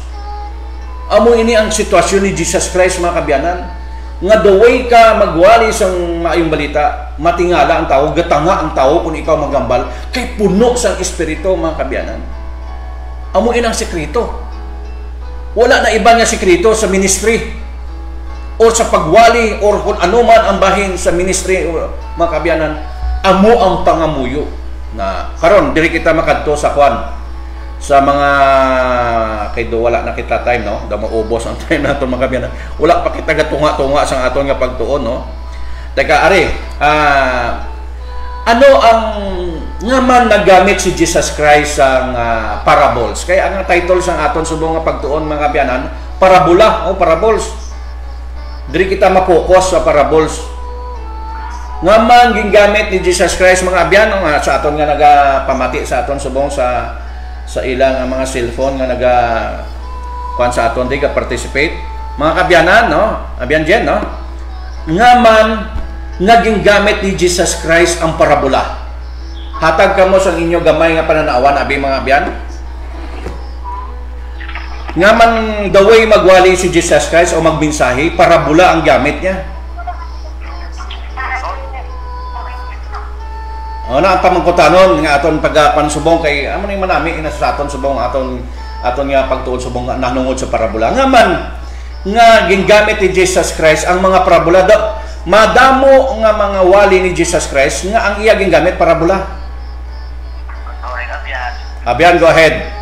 Amo ini ang sitwasyon ni Jesus Christ, mga kabyanan. Nga the way ka magwali sang maayong balita, matingala ang tao, gatanga ang tao kung ikaw magambal, kay puno sang espiritu, mga kabyanan. Amo ini ang sekreto. Wala na iba nga sekreto sa ministry o sa pagwali o kung ano man ang bahin sa ministry, mga kabyanan. Amo ang pangamuyo na karon diri kita makadto sa kwan sa mga kay do wala na kita time, no, da maubos ang time nato, mga kabyanan. Wala pa kita gatunga-tunga sa aton nga pagtuon, no. Teka ari, ano ang nga man nagamit si Jesus Christ ang parables? Kaya ang title sang aton subong nga pagtuon, mga kabyanan, parabola o parables. Diri kita mapokus sa parables. Nga man gingamit ni Jesus Christ, mga kabyanan, sa aton nga nagapamati sa aton subong sa ilang mga cellphone nga kuan sa aton di ka participate, mga kabyanan, no, abyan dyan, no, nga man naging gamit ni Jesus Christ ang parabola. Hatag kamo sa inyo gamay nga pananawan, abi mga abyan, nga man the way magwali si Jesus Christ o magmensahe, parabola ang gamit niya. Na ang pamangkutanon nga aton pagpansubong kay amo ni manami ina sa aton subong aton nga pagtuon subong nanungod sa parabola. Nga man nga gingamit ni Jesus Christ ang mga parabola, madamo nga mga wali ni Jesus Christ nga ang iya gingamit parabola. Abyan, go ahead.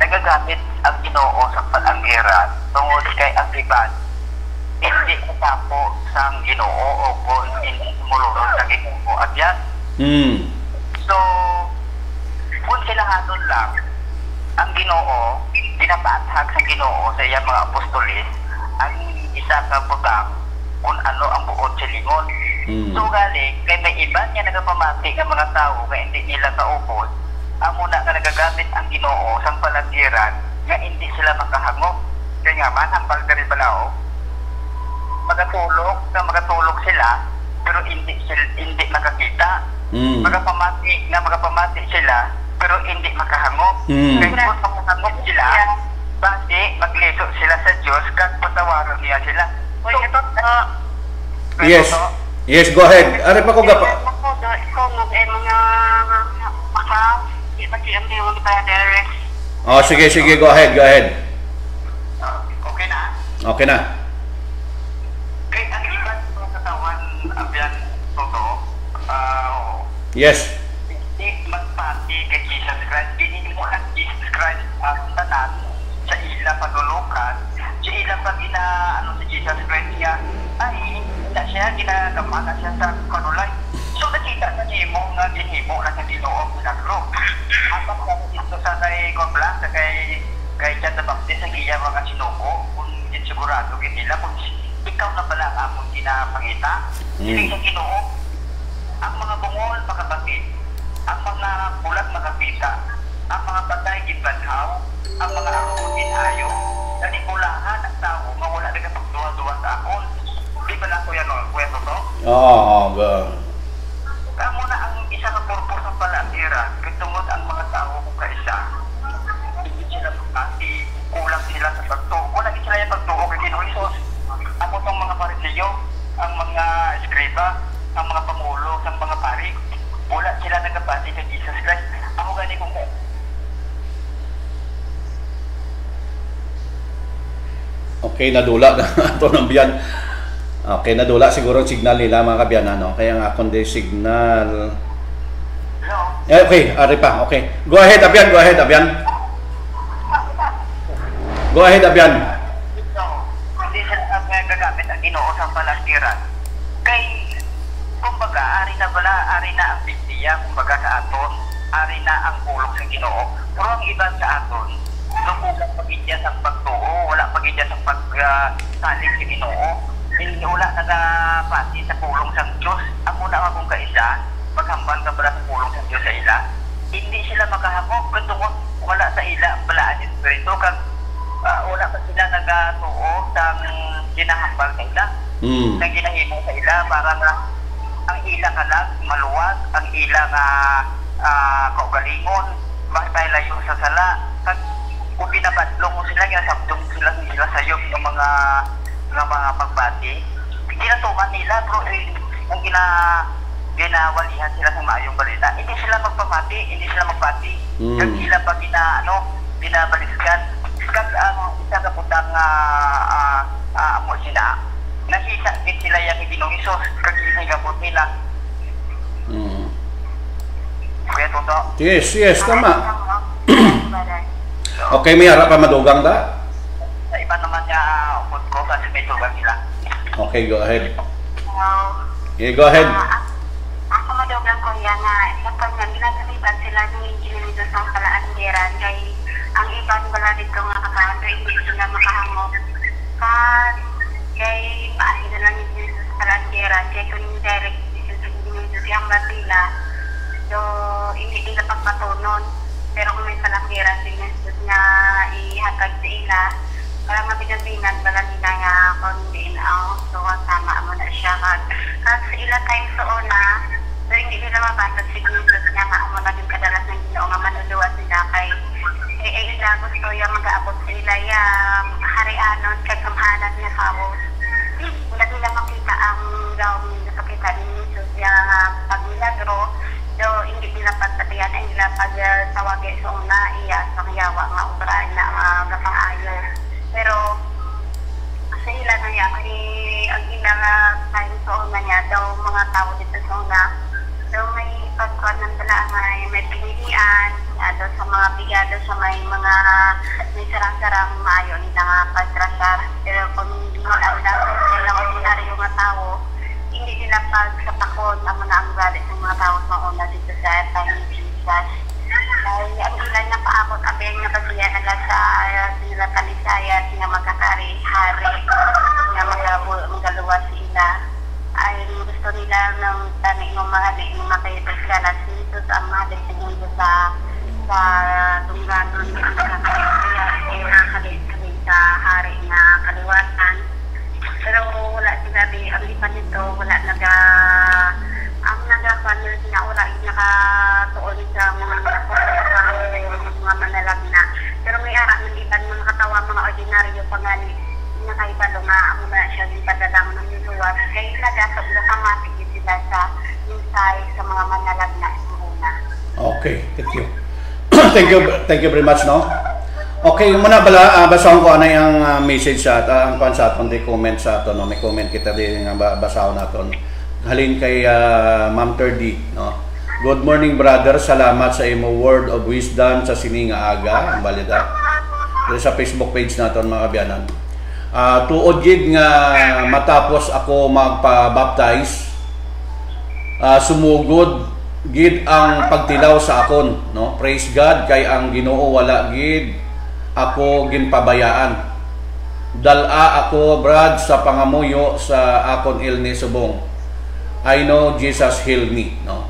Nagagamit ang Ginoo sa palanggiran tungod kay ang iban hindi katapo sang Ginoo o kung hindi mulunod sa Ginoo at yan. So, kung silahanon lang ang Ginoo, ginapathag sa Ginoo sa iyang mga apostolis ang isa ka butang kung ano ang buot silingon. So, galing, kay may iban niya nagapamati ng mga tao kaya hindi nila kaupod, amo na nga nagagamit ang Ginoo sang palanggiran nga hindi sila makahangop. Kaya nga man, ang palgari balao, magatulog sila pero hindi makakita. Magapamati sila pero hindi makahangop. Kaya kung makahangop sila, basi magliso sila sa Diyos kag patawaron niya sila. Yes, go ahead. Ari pa ko gapa. Oh, sige, go ahead. Okay na? Okay na. Kaya ang iba sa katawan, abyan, toto, yes. hindi magpati kay Jesus Christ. Binili mo ang Jesus Christ ang tanan sa ilang panulukan. Sa ilang pag sa Jesus Christ niya, ay, hindi siya, ginagamaga siya sa kanulay. So, nakita sa nimo nga ginimo na sa Ginoo pinaglo. Apat ka dito sa kay Comblanc, sa kay John the Baptist, ang iya mga sinuko, kung sigurado nila, kung ikaw na pala ang among ginapangita, hindi sa Ginoo, ang mga bungol makapatid, ang mga bulag makapita, ang mga patay gibadhaw, ang mga akutin ayo, nanikulahan ang tao, mawala na kapagduwa-duwa sa akon. Di ba lang kuya no? Kuya to? Oo, Kamo na ang isa ka purpose ng palanggiran, kitungod ang mga tao kung kaisa. Hindi sila magkati, kulang sila sa pagtuo. Kulang sila yung pagtuo kay Ginoo Hesus. Ako tong mga Pariseo, ang mga eskriba, ang mga pangulo, ang mga pari, wala sila nagkapati kay Jesus Christ. Ako gani kung okay, nadula na ito ng biyan. Okay, nadula siguro ang signal nila, mga kabyan, ano? Kaya nga kundi signal. Okay, ari pa. Okay. Go ahead, Abyan. Go ahead, Abyan. Hindi siya gagamit ang Ginoo sa palanggiran. Kay, kumbaga, ari na ang Biblia, kumbaga sa aton, ari na ang pulong sa Ginoo. Pero ang iba sa aton, nung pag-idya sa pagtuo, wala pag-idya sa pagsaling sa Ginoo, hindi wala nagapati sa pulong sa Diyos. Ang muna nga kung kaisa, maghambal ka pala sa pulong sa Diyos sa ila. hindi sila makahangop kung wala sa ila ang balaan ng Espiritu kag wala pa sila nagatuo ng ginahambal sa ila ng ginahimo sa ila para nga ang ila nga lang maluwag, ang ila nga kaugalingon bakit layo sa sala kag kung binabadlong mo sila nga sabdong sila sayop ng mga pagbati ginatuman nila bro kung ginawalihan sila sa maayong balita hindi sila magpamati, hindi sila magbati kag ila pa binabaliskan kag isa ka putang amo sila nakita din sila yung Ginong Hesus kag hinigabot nila kaya toto yes tama. Okay, may harap pa madugang ta? Sa iba naman niya upod ko kasi may dugang nila. Okay, go ahead. Okay, go ahead. Ako madugang ko yan na kapag ginagaliban sila ng Ginoo sa kalaandiran kay ang iban wala dito nga kakaano hindi sila makahangop. Kay paano na lang yung Ginoo sa kalaandiran kay kung direct Ginoo yung batila so hindi nila pagpatunon pero kung may kalandiran din na ihatag sa ila para mabinabingan bala nila nga kung hindi na so tama mo na siya kag sa ila tayo sa una so hindi nila mabasag si Jesus nga nga mo na din kadalas ng Ginoo nga manuluwas nila kay ila gusto yung mag-aabot sa ila yung harianon kay kamhanan niya kawos wala nila makita ang gawin na pakita ni Jesus yung pagmilagro so hindi nila pagtatiyan ay nila pagtawagin sa una iya sa yawa nga obra na napangayo pero sa ila na yan ang ila nga tayo sa una niya daw mga tao dito sa una so may pagkuhan ng dala nga may pinilian daw sa mga bigado sa may mga may sarang-sarang maayo nila nga pagtrasar pero kung wala na sila ordinaryo nga tao hindi nila pagsapakon ang mga ang galit ng mga tao sa una dito sa time ni Jesus. Dahil ang ilan na paakot abeng na basiya nila sa sila kalisayat nga magkakari-hari nga magaluwas sila ay gusto nila ng tani ng mga makaitos ka na si Jesus ang mahalik sa mundo sa tungganon ng magkakari-kaya nakalit sa hari na kaliwasan pero wala sila ang lipan nito wala ang nagkakanil na wala nakatuon sa mga manalagna pero may ara ng iban mga katawa mga ordinaryo pangani nakaibalo nga ako na siya din padalang ng niluwas kaya nagasab na kamatig sila sa insay sa mga manalagna sa una. Okay, thank you. Thank you very much, no? Okay, muna bala, basahin ko ano yung message sa ang kwan sa aton, di comment sa aton, no? May comment kita din nga basahin natin. Halin kay Ma'am Terdy, no? Good morning, brother. Salamat sa imo word of wisdom sa sininga aga. Ang balida. Sa Facebook page natin, mga kabyanan. Tuod gid nga matapos ako magpa-baptize, sumugod gid ang pagtilaw sa akon, no? Praise God kay ang Ginoo wala gid ako ginpabayaan. Dala ako brad sa pangamuyo sa akon ilni subong. I know Jesus healed me, no?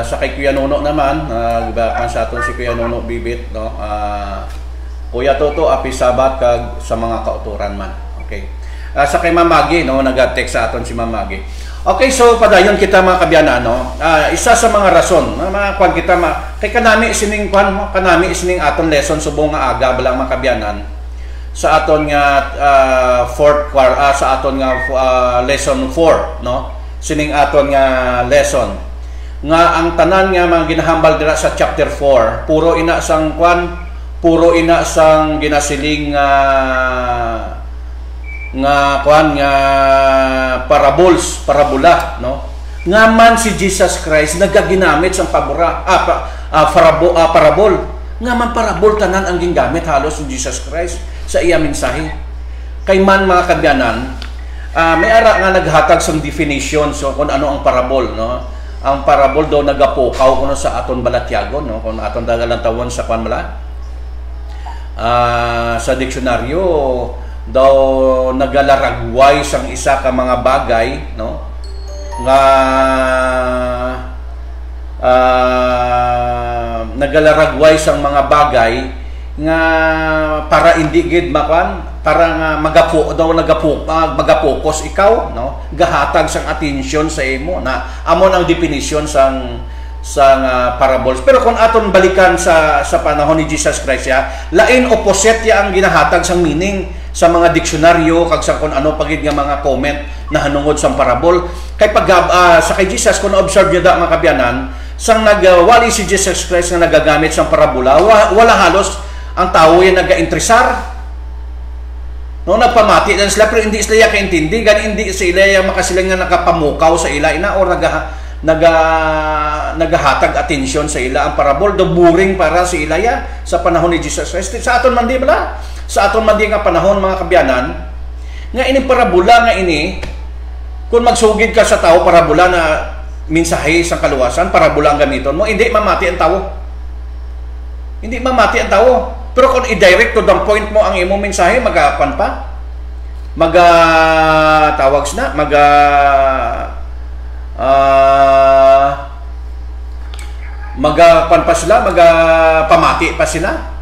Sa kay Kuya Nono naman, kan sa aton si Kuya Nono Bibit, no? Kuya Toto api sabat kag sa mga kauturan man. Okay. Sa kay Mamagi, no, nag-text sa aton si Mamagi. Okay, so padayon kita mga kabyanan, no. Isa sa mga rason, mga kwan kita kay kanami sining kwan, kanami sining aton lesson subong nga aga balang mga kabyanan sa aton nga sa aton nga lesson 4, no. Sining aton nga lesson nga ang tanan nga mga ginahambal dira sa chapter 4, puro ina sang kwan, puro ina sang ginasiling nga kwan nga parabola, no, nga man si Jesus Christ nagaginamit sang parabol nga man parabol tanan ang gingamit halos ni Jesus Christ sa iya mensahe kay man mga kabyanan. May ara nga naghatag sang definition so kung ano ang parabol, no. Ang parabol daw nagapukaw kuno sa aton balatyagon, no, kung aton dagalan tawon sa kwan mala sa diksyonaryo daw nagalaragway sang isa ka mga bagay, no, nga nagalaragway sang mga bagay nga para hindi gid makan, para nga magapokus ikaw, no, gahatag sang atensyon sa imo, na amon ang definition sang parables. Pero kung aton balikan sa panahon ni Jesus Christ, lain opposite ang ginahatag sang meaning sa mga diksyonaryo kag sa kung ano pagid nga mga comment na hanungod sang parable. Kay pag sa kay Jesus, kung observe niyo da mga kabyanan, sang nagwali si Jesus Christ nga nagagamit sang parabola, wala halos ang tao yung naga-interesar. No, nagpamati lang sila, pero hindi sila kaintindi, gani hindi sila makasilang nga nakapamukaw sa ila, or nagahatag atensyon sa ila ang parabol, do boring para sa ila sa panahon ni Jesus Christ. Sa aton man di bala, sa aton man di nga panahon mga kabyanan, nga ini parabola nga ini, kung magsugid ka sa tao parabola na mensahe sa kaluwasan, parabola ang gamiton mo, hindi mamati ang tao. Hindi mamati ang tao. Pero kung i-direct to the point mo ang imong mensahe, magapan pa. Tawags na, magapan pa sila, pamati pa sila.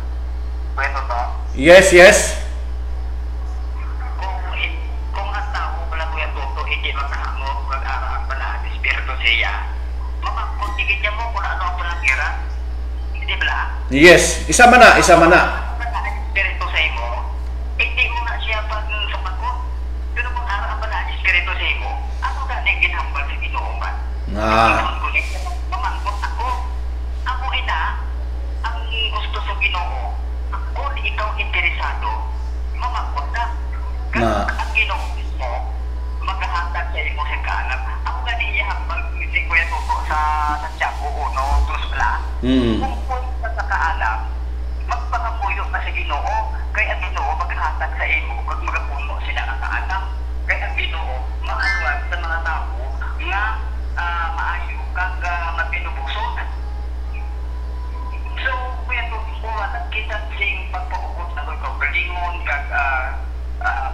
Pwede ba? Yes. Kung ang tao wala ko yung tuto, hindi makahamo, mag-arang pala ang espiritu siya, mamangkuntigin niya mo kung ano ang panangira. Hindi ba? Yes, isa man na. Espiritu sa imo, hindi mo na siya pag sumagot. Pero kung arang pala ang espiritu sa imo, ano ka na ginambal sa Ginooman? Mamangkot ako. Ako ina, ang gusto sa Ginoo, kung ikaw interesado, mamangkot na. Ang Ginoo mismo, maghahatag sa imo sa kaanap. Ako ganiya hambal, hindi ko yan tuto sa Santiago 1:2. Kung sa kaanap, magpangapuyo na sa Ginoo, kaya ang Ginoo maghatag sa imo kag magapuno sila ang kaanap. Kaya ang Ginoo maanuan sa mga tao nga maayo kag magpinubuson. So, kaya ito, kita sing pagpapukot na ito, berlingon kag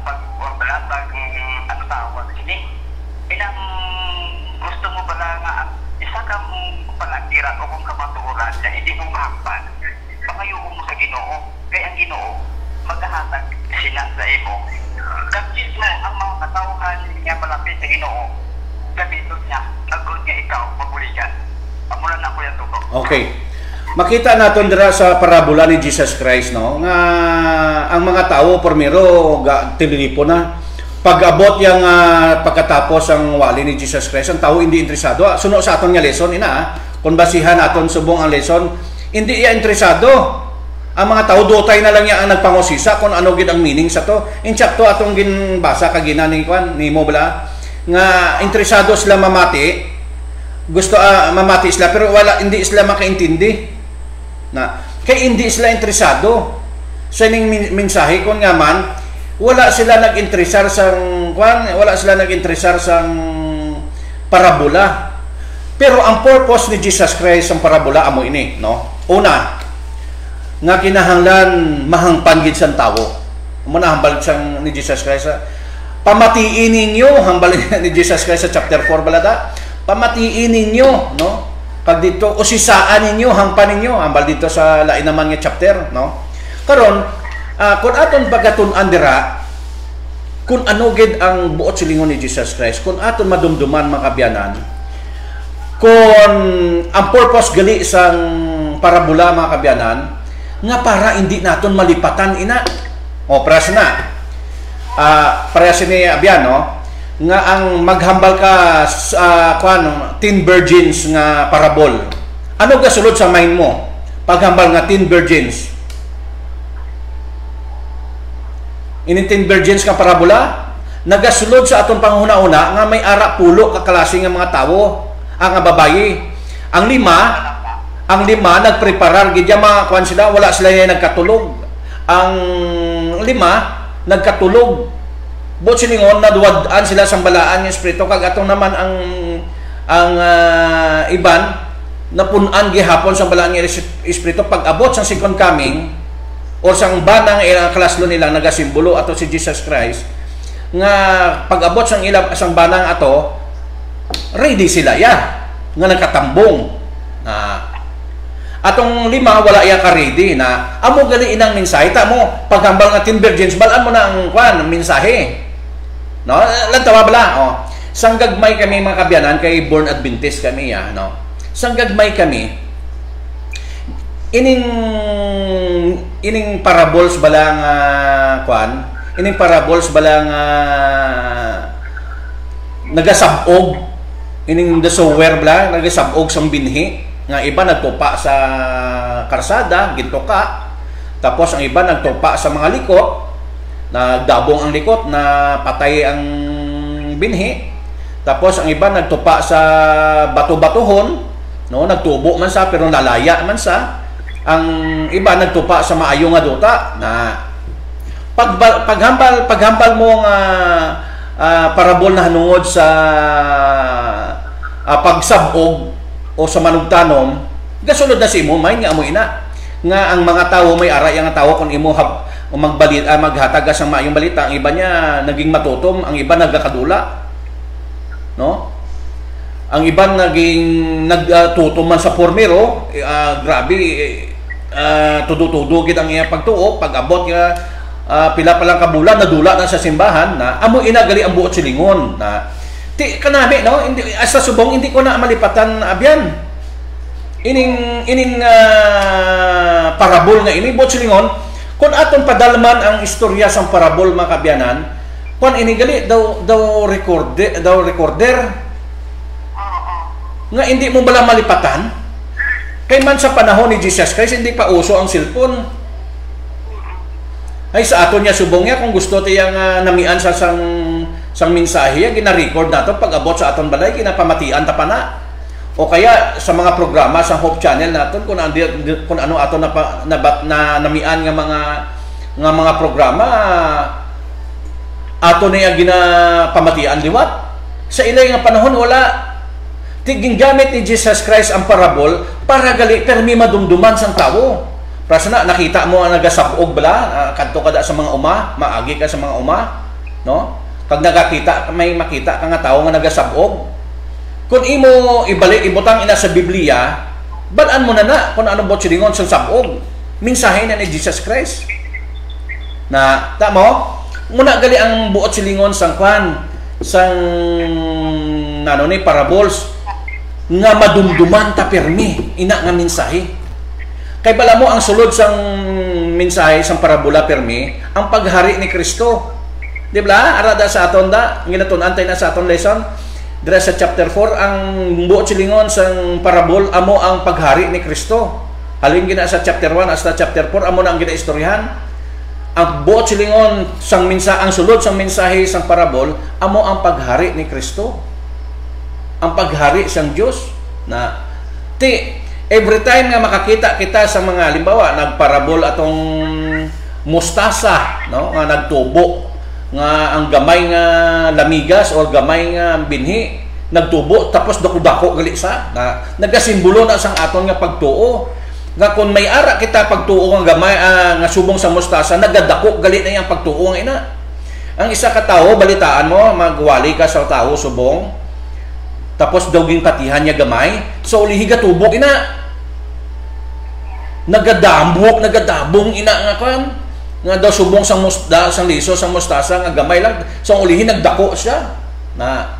pagbalatag ano tawag sini. Ilang gusto mo pala nga isa ka mong palagiran o kung kamatuoran na hindi mo mahakpan, pangayuko mo sa Ginoo. Kaya ang Ginoo maghahatag sila sa imo. Kapit mo ang mga katauhan niya malapit sa Ginoo, gamiton niya, nagod niya ikaw, mabuligan. Amulan na ko yan tuto. Okay. Makita natin dira sa parabola ni Jesus Christ, no, nga ang mga tao pormero tililipo na. Pag-abot yang pagkatapos ang wali ni Jesus Christ, ang tao hindi interesado. Suno sa aton nga lesson ina, kung basihan aton subong ang lesson, hindi iya interesado. Ang mga tao dotay na lang niya ang nagpangusisa kung ano gid ang meaning sa to. In chapter atong ginbasa kagina ni mo bala nga interesado sila mamati. Gusto mamati sila pero hindi sila makaintindi. Na kay hindi sila interesado sa ining mensahe kun nga man wala sila nag-interesar sang parabola. Pero ang purpose ni Jesus Christ ang parabola amo ini, no? Una, nga kinahanglan mahangpan gid sang tawo. Amo na hambal sang ni Jesus Christ. Pamatiin ninyo hambal ni Jesus Christ sa chapter 4 balada. Pamatiin ninyo, no? Pag dito usisaan ninyo, hangpan ninyo, hambal dito sa lain naman nga chapter, no? Karon kung aton pagkatun-an dira kung ano gid ang buot silingon ni Jesus Christ, kung aton madumduman mga kabyanan, kung ang purpose gali sang parabola mga kabyanan, nga para hindi naton malipatan ina. O press na. Press ni abyan, no? Nga ang maghambal ka sa 10 virgins nga parabol. Ano ga sulod sa mind mo? Paghambal nga 10 virgins. Ini 10 virgins nga parabola, nagasulod sa aton panghuna-una nga may ara pulo ka klase nga mga tawo, ang babayi. Ang lima nagpreparar gid mga kwan sila, wala sila nagkatulog. Ang 5 nagkatulog. Bot siningon na duwadaan sila sa balaan ng espiritu, kag atong naman ang iban napunan gihapon sa balaan ng espiritu pag abot sa second coming or sang banang ilang klaslo nila nagasimbolo ato si Jesus Christ nga pag abot sang ilang sang banang ato ready sila nga nakatambong. Atong 5 wala iya ka ready na amo gali inang mensahe ta mo paghambal nga 10 virgins balaan mo na ang kwan mensahe. No? Lantawa bala oh. Sang gagmay kami mga kabyanan kay born Adventist kami ya, no. Sang gagmay kami ining parables bala nga kwan, ining parables bala nga nagasabog ining the sower bala nagasabog sang binhi nga iba nagtupa sa karsada, gintuka. Tapos ang iba nagtupa sa mga likot, nagdabong ang likot na patay ang binhi. Tapos ang iba nagtupa sa bato-batuhon, no, nagtubo man sa pero nalaya man sa. Ang iba nagtupa sa maayo nga duta na paghambal mo nga parabol na hanungod sa pagsabog o sa manugtanom, gasunod na si imo may nga amo ina nga ang mga tao may aray nga tao kung imo maghatag sa maayong balita, ang iba niya naging matutom, ang iba nagakadula, no? Ang iba naging nagtutom man sa pormero, grabe tudo-tudo gid ang iya pagtuo, pag-abot nga pila pa lang kabulan nadula na sa simbahan na amo ina gali ang buot silingon na kanami, no, hindi sa subong hindi ko na malipatan abyan ining parabol nga ini buot silingon kun aton padalman ang istorya sang parabol mga kabyanan kun ini gali daw recorder nga hindi mo bala malipatan kay man sa panahon ni Jesus Christ hindi pa uso ang cellphone ay sa aton niya subong niya kung gusto tiyang namian sa sang mensahe gina-record nato pag abot sa aton balay kinapamatian ta pa na o kaya sa mga programa sa Hope Channel naton kung ano aton na namian nga mga programa aton niya ginapamatian liwat sa ilay nga panahon wala tiging gamit ni Jesus Christ ang parabol para gali permi madumduman sang tawo. Prasa na nakita mo ang nagasabog bala kadto kada sa mga uma, maagi ka sa mga uma, no? Pag nakakita may makita ka nga tawo nga nagasabog. Kung imo ibutang ina sa Biblia, balaan mo na kung ano bot silingon sang sabog. Mensahe na ni Jesus Christ. Na tamo, muna gali ang buot silingon sang kwan sang ni parables nga madumduman ta permi ina nga mensahe. Kay bala mo ang sulod sang mensahe sang parabola permi ang paghari ni Kristo. Di ba? Arada sa aton da ginatun-an tay na sa aton lesson dira sa chapter 4 ang buot silingon sang parabol amo ang paghari ni Kristo. Halin gina sa chapter 1 hasta chapter 4 amo na ang ginaistoryahan. Ang buot silingon sang ang sulod sang mensahe sang parabol amo ang paghari ni Kristo. Ang paghari sang Dios na every time nga makakita kita sa mga halimbawa nagparabol atong mustasa, no, nga nagtubo nga ang gamay nga lamigas o gamay nga binhi nagtubo tapos dako-dako gali sa na nagasimbolo na sang aton nga pagtuo nga kung may ara kita pagtuo nga gamay nga subong sa mustasa nagadako gali na yang pagtuo nga ina. Ang isa ka tawo balitaan mo magwali ka sa tawo subong tapos dawging katihan niya gamay so ulihiga tubok ina nagadabong ina nga kan nga daw subong sang sang liso sang mustasa nga gamay lang so ulihin nagdako siya na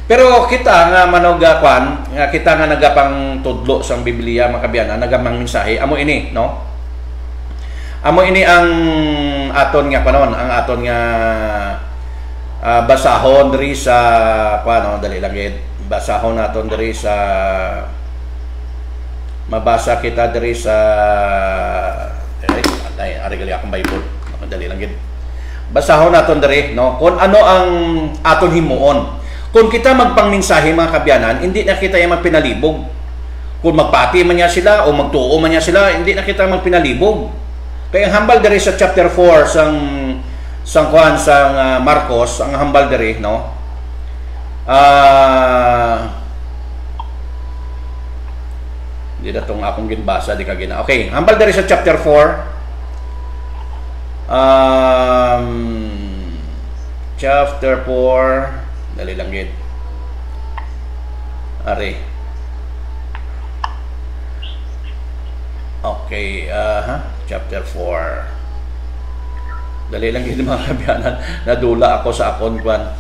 pero kita nga manog kwan nga kita nga nagapang tudlo sang Biblia makabyan nagamang mensahe amo ini no amo ini ang aton nga panon ang aton nga basahon diri sa kwan dali lang gid basahon naton diri sa mabasa kita diri sa ari gali akong Bible dali lang gid basahon naton diri no kung ano ang aton himuon kung kita magpangmensahe mga kabyanan hindi na kita yung magpinalibog kung magpati man niya sila o magtuo man niya sila hindi na kita magpinalibog kaya ang hambal diri sa chapter 4 sang kwan sang Marcos ang hambal diri no di na itong akong ginbasa di ka gina okay hambal diri sa chapter 4 chapter 4 dali lang gid ari Okay, chapter 4. Dali lang yun mga kabyanan. Nadula ako sa akon kwan.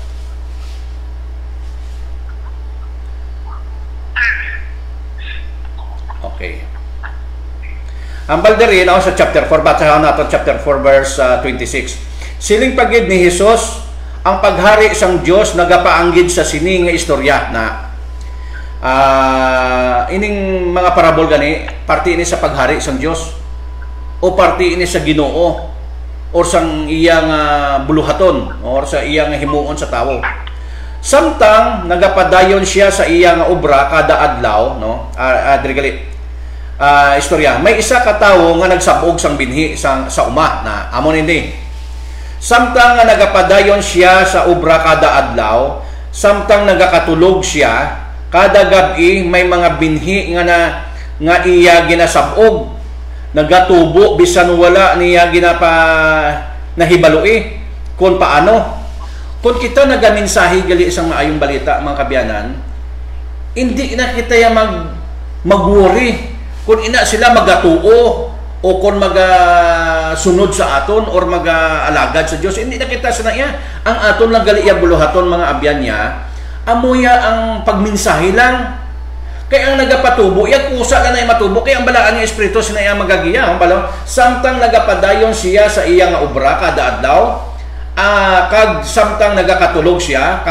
Okay. Ang balderin ako sa chapter 4, basahan natin chapter 4 verse 26. Siling pagid ni Jesus ang paghari sang Dios nagapaanggid sa sini nga istorya na ining mga parabol gani parte ini sa paghari sang Dios o parte ini sa Ginoo or sang iyang buluhaton or sa iyang himuon sa tawo. Samtang nagapadayon siya sa iyang obra kada adlaw, no? Istorya. May isa ka tawo nga nagsabog sang binhi sa uma na amon hindi. Samtang nga nagapadayon siya sa obra kada adlaw, samtang nagakatulog siya kada gabi may mga binhi nga iya ginasabog, nagatubo bisan wala niya nahibaloi kung paano. Kung kita nagaminsahi gali isang maayong balita mga kabyanan, hindi na kita yung mag-worry kung ina sila magatuo o kung sunod sa aton or mag-alagad sa Diyos. Hindi na kita sinaya. Ang aton lang gali iya buluhaton mga abyan niya, amuya ang pagminsahi lang. Kaya ang nagapatubo, iya kusa lang na matubo. Kaya ang balaan ng Espiritu sinaya magagiya. Samtang nagapadayon siya sa iyang obra kada adlaw, kag samtang nagakatulog siya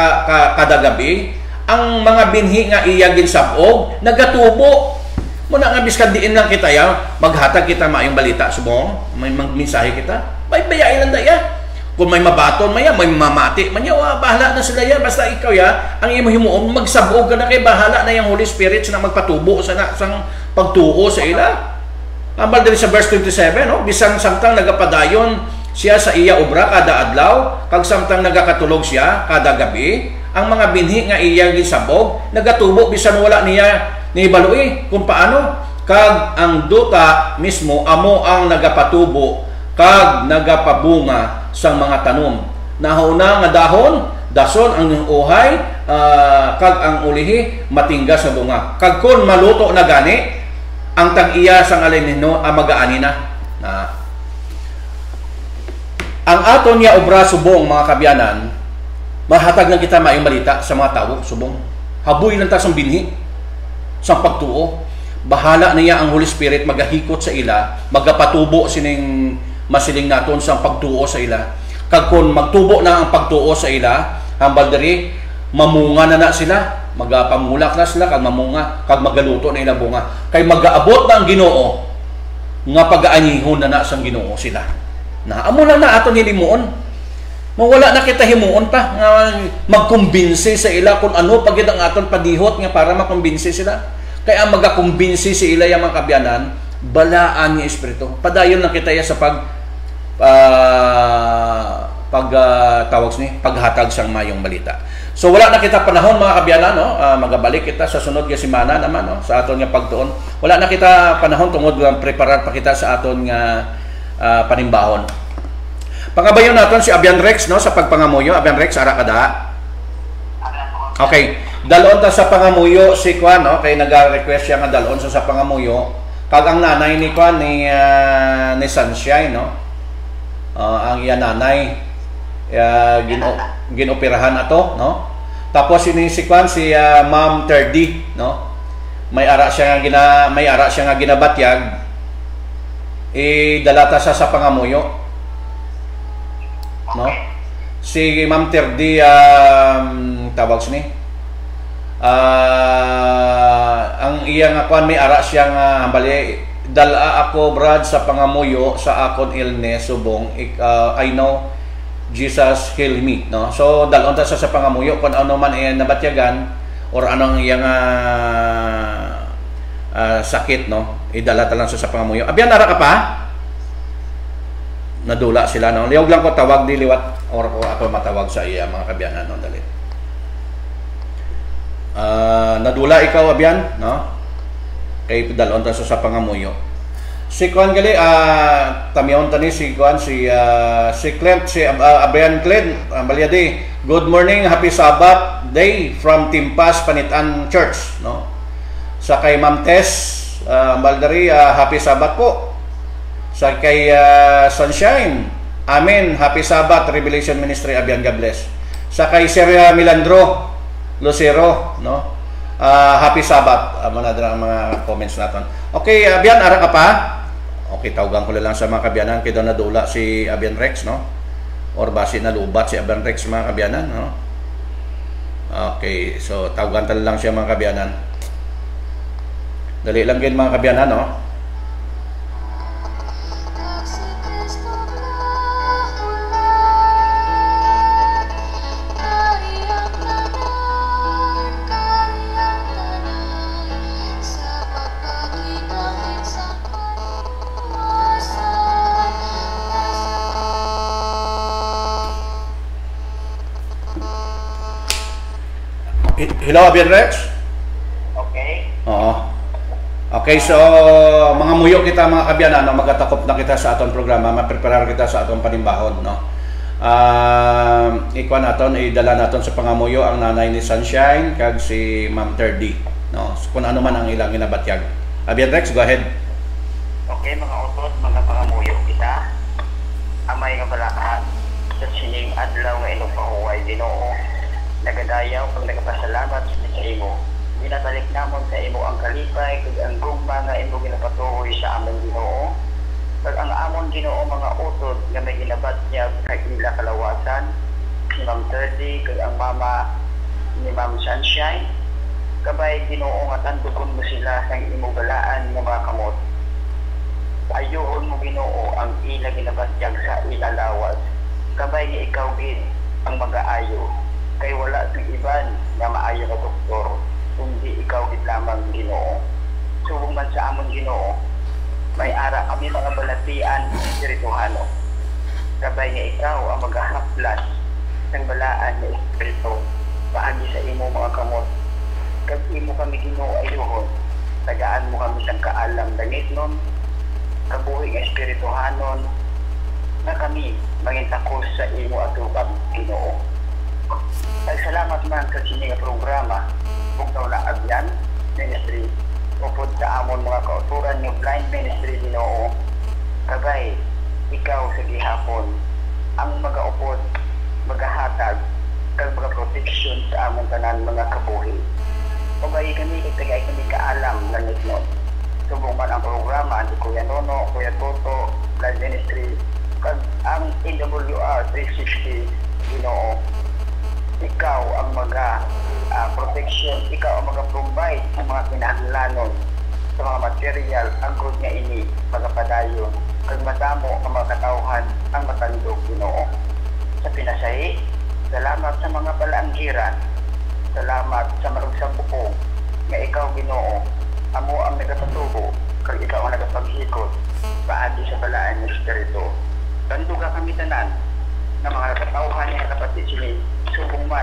kada gabi, ang mga binhi nga iya ginsabog nagatubo. Muna nga biskan diin lang kita maghatag kita maayong balita subong, may magmensahe kita, may bayain lang daya. Kung may mabaton maya, may mamati man bahala na sila basta ikaw ang imo himuon magsabog ka na kay bahala na yung Holy Spirit na magpatubo sa sang pagtuo sa ila. Ambal din sa verse 27, no? Bisan samtang nagapadayon siya sa iya obra kada adlaw, kag samtang nagakatulog siya kada gabi, ang mga binhi nga iya gisabog nagatubo bisan wala niya nibaloi kung paano. Kag ang duta mismo amo ang nagapatubo kag nagapabunga sang mga tanom. Nahuna nga dahon, dason ang uhay, kag ang ulihi matingga sa bunga. Kag kun maluto na gani, ang tag-iya sang alinino magaani na. Ang aton niya obra subong mga kabyanan, mahatag na kita maayong balita sa mga tao subong. Haboy lang ta sang binhi, sang pagtuo. Bahala niya ang Holy Spirit magahikot sa ila, magapatubo sining masiling naton sang pagtuo sa ila. Kag kun magtubo na ang pagtuo sa ila, hambal diri mamunga na sila, magapamulak na sila kag mamunga, kag magaluto na ila bunga. Kay magaabot na ang Ginoo nga pagaanihon na sang Ginoo sila. Amo lang na aton hilimuon. Mawala na kita himuon pa nga magkumbinsi sa ila kung ano pagid ang aton padihot nga para makumbinsi sila. Kaya magakumbinsi sa ila yung mga kabyanan, balaan ni Espiritu. Padayon lang kita sa paghatag sang mayong balita. So wala na kita panahon mga kabyanan, no? Magabalik kita sa sunod nga semana naman, no? Sa aton nga pagtuon. Wala na kita panahon tungod nga preparar pa kita sa aton nga panimbahon. Pangabayon naton si Abian Rex, no, sa pagpangamuyo. Abian Rex, ara kada. Okay, dalon ta sa pangamuyo si Kwan, no, kay nag-request siya nga dalon sa pangamuyo. Kag ang nanay ni Kwan ni Sunshine, no. Ang iya nanay ginoperahan ato, no. Tapos si Kwan si Ma'am Terdy, no. May ara siya nga ginabatyag. Dalata sa pangamuyo, no? Si Ma'am Terdy tawag ni ang iyang akuan may ara siya nga bali dala ako Brad sa pangamuyo sa akon illness subong I know Jesus heal me, no? So dalon ta sa pangamuyo kun ano man nabatyagan or anong iyang sakit, no? Idala ta lang sa pangamuyo. Abyan nara ka pa? Nadula sila, no? Liyog lang ko tawag di liwat or ako matawag sa iya mga kabyanan, no? Dali. Nadula ikaw abyan, no? Kay dalon ta sa pangamuyo. Si Kwan gali tamion tani si Kwan si Clint si Abrian Clint Balyade. Good morning, happy Sabbath day from Timpas Panitan Church, no? Sa kay Ma'am Tess Maldari, happy Sabbath po. Sa kay Sunshine, amen, happy Sabbath, Revelation Ministry, Abian, God bless. Sa kay Sir Milandro Lucero, no? Happy Sabbath. Manadra ang mga comments natin. Okay, Abian, ara ka pa? Okay, tawagan ko lang sa mga kabyanan. Kaya daw nadula si Abian Rex, no? Or basi nalubat si Abian Rex, mga kabyanan, no? Okay, so tawagan tala lang siya, mga kabyanan. Dali lang yun, mga kabyanan, no? Hello, Abian Rex? Okay. Oo. Okay, so mga muyo kita, mga kabyanan, no? Magatakop na kita sa aton programa, mapreparar kita sa aton panimbahon, no? Ikuan naton, idala naton sa pangamuyo ang nanay ni Sunshine kag si Ma'am Terdy, no? So, kung ano man ang ilang ginabatyag. Abian Rex, go ahead. Okay, mga utot, mga pangamuyo kita. Amay nga balakaan sa sining adlaw nga inyong pahuway, Ginoo. Nagadayaw pag nagpasalamat sa imo. Ginatalik namon sa imo ang kalipay kag ang gugma nga imo ginapatuloy sa among Ginoo. Kag ang amon Ginoo mga utod nga may ginabatyag kay ila kalawasan si Ma'am Terdy kag ang mama ni Ma'am Sunshine. Kabay Ginoo nga tandugon mo sila sa imo balaan nga mga kamot. Ayuhon mo Ginoo ang ila ginabatyag sa ila lawas. Kabay nga ikaw gid ang mag-aayo. Kay wala ng iban na maayo na doktor, kundi ikaw gid lamang Ginoo. Subong man sa amon Ginoo, may ara kami mga balatian espirituhano. Kabay nga ikaw ang maghahaplas ng balaan ng espiritu paagi sa imo mga kamot. Kag imo kami Ginoo ayuhon, tagaan mo kami ng kaalam dangit nun, kabuhing espirituhanon na kami mangintakos sa imo atubang Ginoo. Ay salamat man sa sini nga programa kung daw na Abian Ministry upod sa amon mga kauturan ng Blind Ministry Ginoo. Kabay ikaw sa gihapon ang magaupod, magahatag kag magaproteksyon sa among tanan mga kabuhi. Kabay kami itagay kami kaalam ng itnon. Subong man ang programa ni Kuya Nono, Kuya Toto, Blind Ministry kag ang AWR 360 Ginoo. Ikaw ang protection, ikaw ang provide ng mga kinahanglanon sa mga material agod nga ini magapadayon kag matamo ang mga katawhan ang matandog Ginoo. Sa pinasahi, salamat sa mga balanggiran, salamat sa marug sa buko nga ikaw Ginoo amo ang nagatutubo kag ikaw ang nagapaghikot paagi sa balaan ng espiritu. Tanduga kami tanan na mga katawhan nga kapatid sini subong man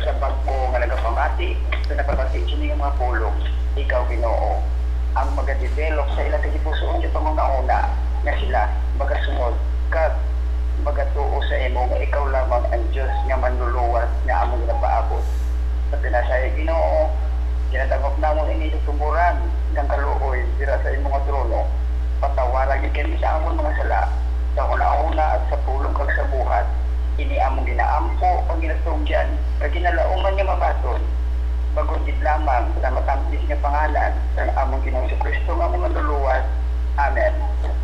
sa bagko nga nagapamati sa napapati sini nga mga pulong. Ikaw Ginoo ang magadevelop sa ilang kagipusoon yung pangunauna nga sila magasunod kag magatuo sa imo nga ikaw lamang ang Diyos nga manluluwas nga among napaabot. Sa pinasaya Ginoo, ginatagop namon ini tumuran ng kaluoy dira sa imong nga trono. Patawaran kami sa among mga sala sa una-una at sa pulong kag sa buhat. Ini among ginaampo pag ginatungyan kag ginalauman nga mabaton bagod gid lamang sa matampis nga pangalan sa among Ginoong Kristo nga among manluluwas. Amen.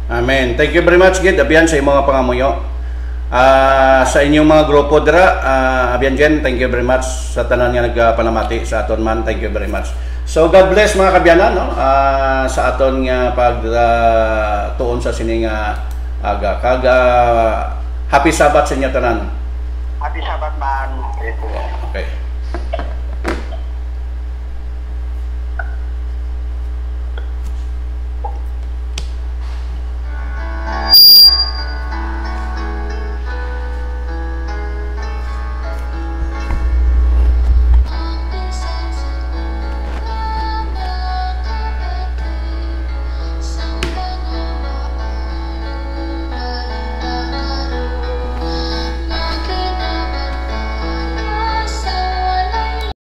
Amen. Thank you very much gid Abian sa imong pangamuyo. Sa inyong mga grupo dira, Abian Jen, thank you very much sa tanan nga nagpanamati sa aton man. Thank you very much. So God bless mga kabyanan, no? Sa aton nga pag tuon sa sining aga kaga. Happy Sabbath sa inyo tanan. Happy Sabbath man.